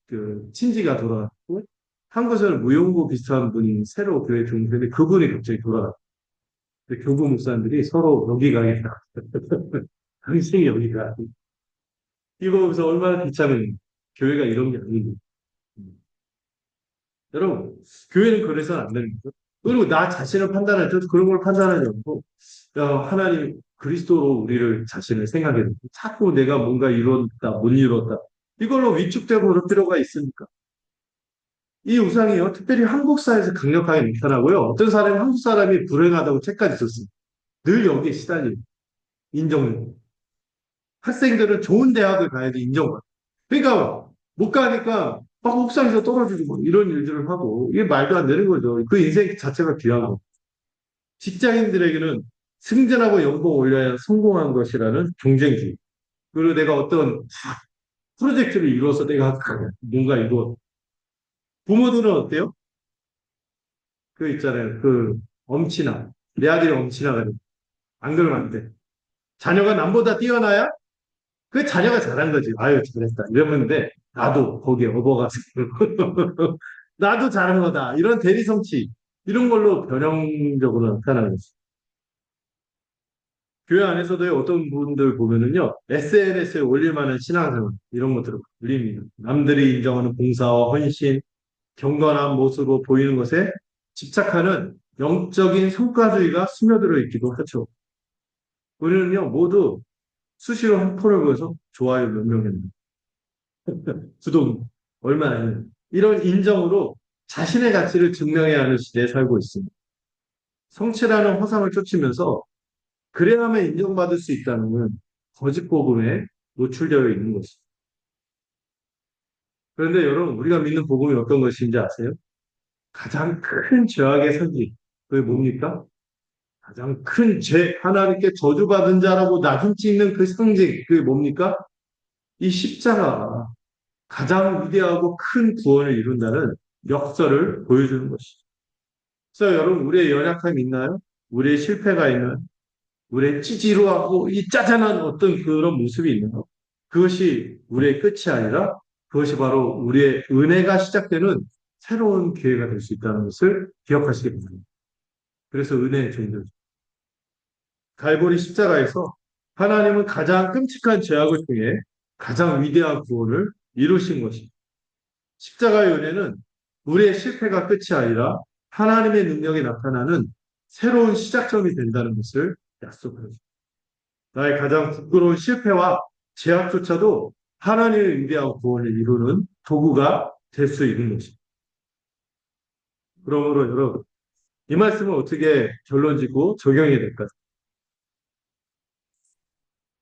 그 친지가 돌아왔고 한 곳은 무용고 비슷한 분이 새로 교회 등록했는데 그분이 갑자기 돌아갔어요. 교부 목사님들이 서로 여기 가겠다. 당신이 여기 가. 이거 보면서 얼마나 비참해. 교회가 이런 게 아니고. 여러분, 교회는 그래서는 안 되는 거죠. 그리고 나 자신을 판단할 때 그런 걸 판단하지 않고, 야, 하나님 그리스도로 우리를 자신을 생각해. 자꾸 내가 뭔가 이뤘다, 못 이뤘다. 이걸로 위축되고 그럴 필요가 있습니까? 이 우상이요, 특별히 한국 사회에서 강력하게 나타나고요. 어떤 사람이 한국 사람이 불행하다고 책까지 썼습니다. 늘 여기에 시달리고, 인정. 학생들은 좋은 대학을 가야 돼, 인정받아. 그러니까, 못 가니까 막 옥상에서 떨어지고 뭐 이런 일들을 하고, 이게 말도 안 되는 거죠. 그 인생 자체가 귀한 거. 직장인들에게는 승진하고 연봉 올려야 성공한 것이라는 경쟁주의. 그리고 내가 어떤 프로젝트를 이루어서 내가 뭔가 이거, 부모들은 어때요? 그 있잖아요. 그 엄친아. 내 아들이 엄친아가 돼. 안 그러면 안 돼. 자녀가 남보다 뛰어나야 그 자녀가 잘한 거지. 아유, 잘했다. 이러면 돼. 나도 거기에 업어가서. 나도 잘한 거다. 이런 대리성취. 이런 걸로 변형적으로 나타나는 거지. 교회 안에서도 어떤 분들 보면은요, SNS에 올릴 만한 신앙생활, 이런 것들을 올립니다. 남들이 인정하는 봉사와 헌신, 경건한 모습으로 보이는 것에 집착하는 영적인 성과주의가 스며들어 있기도 하죠. 우리는요, 모두 수시로 한 폰을 보여서 좋아요 몇 명했는데, 구독 얼마나 했는데, 이런 인정으로 자신의 가치를 증명해야 하는 시대에 살고 있습니다. 성취라는 허상을 쫓으면서 그래야만 인정받을 수 있다는 거짓 복음에 노출되어 있는 것입니다. 그런데 여러분, 우리가 믿는 복음이 어떤 것인지 아세요? 가장 큰 죄악의 선지. 그게 뭡니까? 가장 큰 죄, 하나님께 저주받은 자라고 나중 찍는 그 상징, 그게 뭡니까? 이 십자가가 가장 위대하고 큰 구원을 이룬다는 역설을 보여주는 것이죠. 그래서 여러분, 우리의 연약함이 있나요? 우리의 실패가 있나요? 우리의 찌지루하고 이 짜잔한 어떤 그런 모습이 있나요? 그것이 우리의 끝이 아니라 그것이 바로 우리의 은혜가 시작되는 새로운 기회가 될 수 있다는 것을 기억하시기 바랍니다. 그래서 은혜의 존재. 갈보리 십자가에서 하나님은 가장 끔찍한 죄악을 통해 가장 위대한 구원을 이루신 것입니다. 십자가의 은혜는 우리의 실패가 끝이 아니라 하나님의 능력이 나타나는 새로운 시작점이 된다는 것을 약속합니다. 나의 가장 부끄러운 실패와 제약조차도 하나님의 위대한 구원을 이루는 도구가 될 수 있는 것입니다. 그러므로 여러분, 이 말씀을 어떻게 결론 짓고 적용해야 될까요?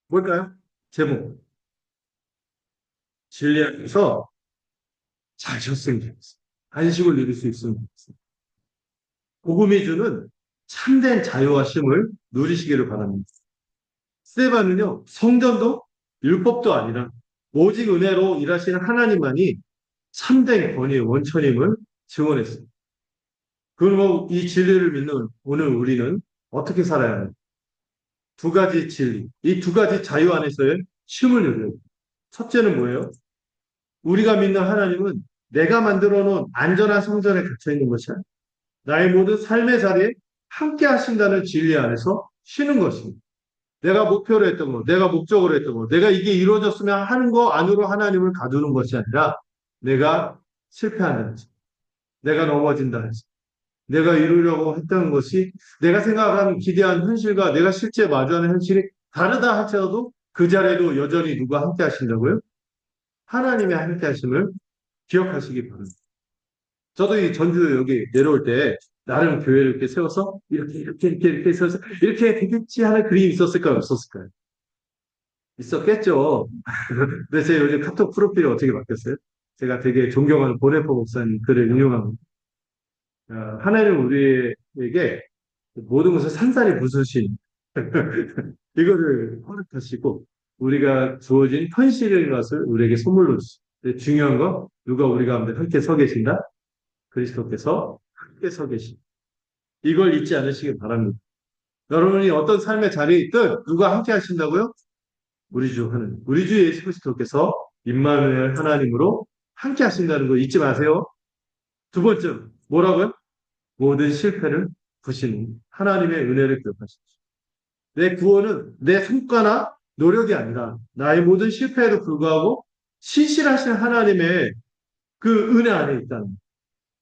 뭘까요? 제목. 진리 안에서 잘 쉬었으면 좋겠습니다. 안식을 누릴 수 있으면 좋겠습니다. 복음이 주는 참된 자유와 쉼을 누리시기를 바랍니다. 스테반은요, 성전도 율법도 아니라 오직 은혜로 일하시는 하나님만이 참된 권위의 원천임을 증언했습니다. 그리고 이 진리를 믿는 오늘 우리는 어떻게 살아야 하는가? 두 가지 진리, 이 두 가지 자유 안에서의 쉼을 누려요. 첫째는 뭐예요? 우리가 믿는 하나님은 내가 만들어 놓은 안전한 성전에 갇혀 있는 것이 아니라 나의 모든 삶의 자리에 함께 하신다는 진리 안에서 쉬는 것입니다. 내가 목표로 했던 거, 내가 목적으로 했던 거, 내가 이게 이루어졌으면 하는 거 안으로 하나님을 가두는 것이 아니라 내가 실패한다는 것, 내가 넘어진다는 것, 내가 이루려고 했던 것이 내가 생각하는 기대한 현실과 내가 실제 마주하는 현실이 다르다 할지라도 그 자리에도 여전히 누가 함께 하신다고요? 하나님의 함께 하심을 기억하시기 바랍니다. 저도 이 전주 여기 내려올 때 나름 교회를 이렇게 세워서 이렇게 세워서 이렇게 되겠지 하는 그림이 있었을까요? 없었을까요? 있었겠죠. 근데 제 요즘 카톡 프로필이 어떻게 바뀌었어요? 제가 되게 존경하는 보네포 목사님 글을 인용합니다. 하나님 우리에게 모든 것을 산산이 부수신 이거를 허락하시고 우리가 주어진 현실인 것을 우리에게 선물로 주시고 중요한 거 누가 우리 가운데 함께 서 계신다? 그리스도께서 함께 서 계신 이걸 잊지 않으시기 바랍니다. 여러분이 어떤 삶의 자리에 있든 누가 함께 하신다고요? 우리 주 하나님, 우리 주 예수 그리스도께서 임마누엘 하나님으로 함께 하신다는 거 잊지 마세요. 두 번째, 뭐라고요? 모든 실패를 부시는 하나님의 은혜를 기억하십시오. 내 구원은 내 성과나 노력이 아니라 나의 모든 실패에도 불구하고 신실하신 하나님의 그 은혜 안에 있다는 거예요.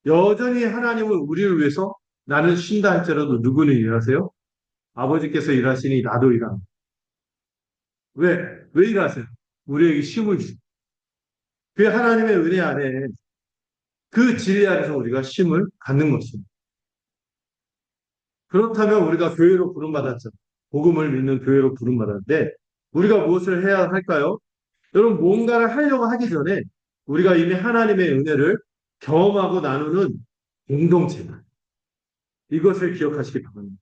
여전히 하나님은 우리를 위해서 나는 쉰다 할지라도 누구는 일하세요? 아버지께서 일하시니 나도 일합니다. 왜? 왜 일하세요? 우리에게 쉼을 주고. 그 하나님의 은혜 안에 그 진리 안에서 우리가 쉼을 갖는 것입니다. 그렇다면 우리가 교회로 부름받았죠. 복음을 믿는 교회로 부름받았는데 우리가 무엇을 해야 할까요? 여러분 뭔가를 하려고 하기 전에 우리가 이미 하나님의 은혜를 경험하고 나누는 공동체다. 이것을 기억하시기 바랍니다.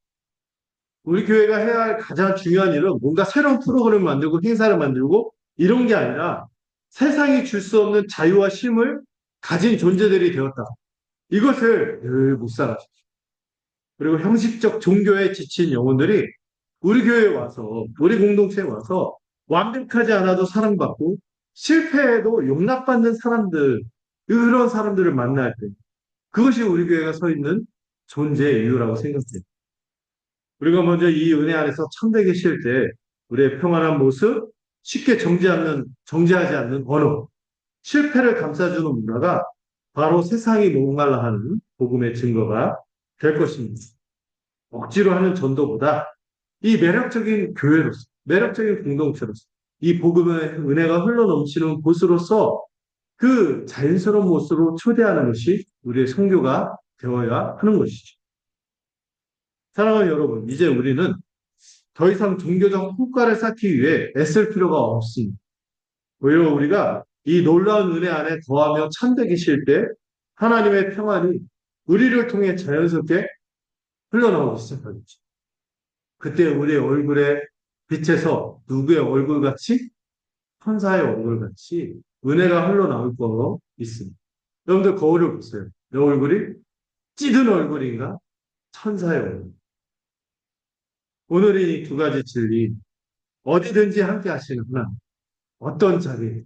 우리 교회가 해야 할 가장 중요한 일은 뭔가 새로운 프로그램을 만들고 행사를 만들고 이런 게 아니라 세상이 줄 수 없는 자유와 쉼을 가진 존재들이 되었다. 이것을 늘 묵상하십시오. 그리고 형식적 종교에 지친 영혼들이 우리 교회에 와서, 우리 공동체에 와서 완벽하지 않아도 사랑받고 실패해도 용납받는 사람들, 그런 사람들을 만날 때 그것이 우리 교회가 서 있는 존재의 이유라고 생각해요. 우리가 먼저 이 은혜 안에서 참되게 쉴 때 우리의 평안한 모습, 쉽게 정지하지 않는 언어, 실패를 감싸주는 문화가 바로 세상이 목말라 하는 복음의 증거가 될 것입니다. 억지로 하는 전도보다 이 매력적인 교회로서, 매력적인 공동체로서, 이 복음의 은혜가 흘러넘치는 곳으로서 그 자연스러운 모습으로 초대하는 것이 우리의 선교가 되어야 하는 것이죠. 사랑하는 여러분, 이제 우리는 더 이상 종교적 성과를 쌓기 위해 애쓸 필요가 없습니다. 오히려 우리가 이 놀라운 은혜 안에 거하며 참되게 쉴 때 하나님의 평안이 우리를 통해 자연스럽게 흘러나오기 시작하겠죠. 그때 우리의 얼굴에 빛에서 누구의 얼굴같이 천사의 얼굴같이 은혜가 흘러나올 거로 있습니다. 여러분들 거울을 보세요. 내 얼굴이 찌든 얼굴인가? 천사의 얼굴. 오늘은 이 두 가지 진리 어디든지 함께 하시는 하나님. 어떤 자리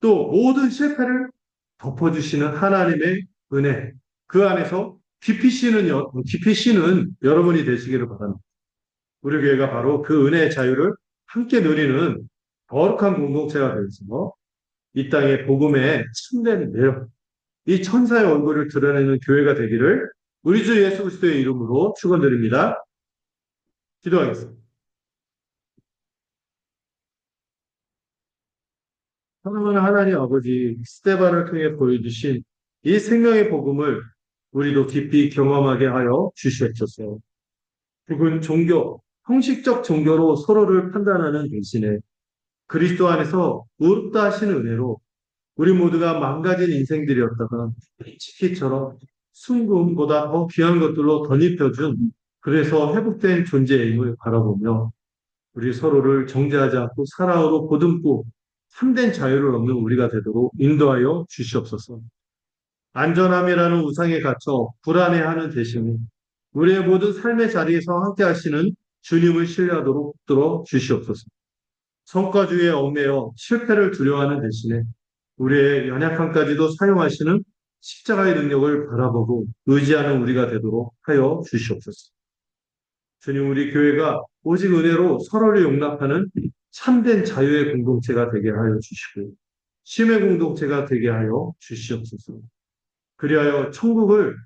또 모든 실패를 덮어주시는 하나님의 은혜 그 안에서 깊이 쉬는 여러분이 되시기를 바랍니다. 우리 교회가 바로 그 은혜의 자유를 함께 누리는 거룩한 공동체가 되어서 이 땅의 복음의 참된 매력, 이 천사의 얼굴을 드러내는 교회가 되기를 우리 주 예수 그리스도의 이름으로 축원드립니다. 기도하겠습니다. 사랑하는 하나님 아버지, 스테반을 통해 보여주신 이 생명의 복음을 우리도 깊이 경험하게 하여 주시옵소서. 죽은 종교, 형식적 종교로 서로를 판단하는 대신에 그리스도 안에서 의롭다 하시는 은혜로 우리 모두가 망가진 인생들이었다가 치키처럼 순금보다 더 귀한 것들로 덧입혀준 그래서 회복된 존재의 힘을 바라보며 우리 서로를 정죄하지 않고 사랑으로 보듬고 참된 자유를 얻는 우리가 되도록 인도하여 주시옵소서. 안전함이라는 우상에 갇혀 불안해하는 대신에 우리의 모든 삶의 자리에서 함께 하시는 주님을 신뢰하도록 들어 주시옵소서. 성과주의에 얽매여 실패를 두려워하는 대신에 우리의 연약함까지도 사용하시는 십자가의 능력을 바라보고 의지하는 우리가 되도록 하여 주시옵소서. 주님, 우리 교회가 오직 은혜로 서로를 용납하는 참된 자유의 공동체가 되게 하여 주시고 쉼의 공동체가 되게 하여 주시옵소서. 그리하여 천국을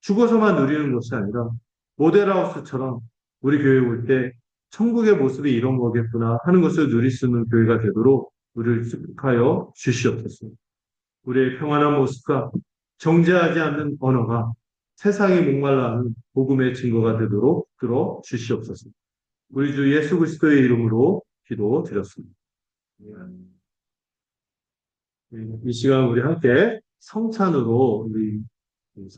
죽어서만 누리는 것이 아니라 모델하우스처럼 우리 교회에 올 때 천국의 모습이 이런 거겠구나 하는 것을 누릴 수 있는 교회가 되도록 우리를 축복하여 주시옵소서. 우리의 평안한 모습과 정죄하지 않는 언어가 세상이 목말라 하는 복음의 증거가 되도록 들어 주시옵소서. 우리 주 예수 그리스도의 이름으로 기도드렸습니다. 이 시간 우리 함께 성찬으로 우리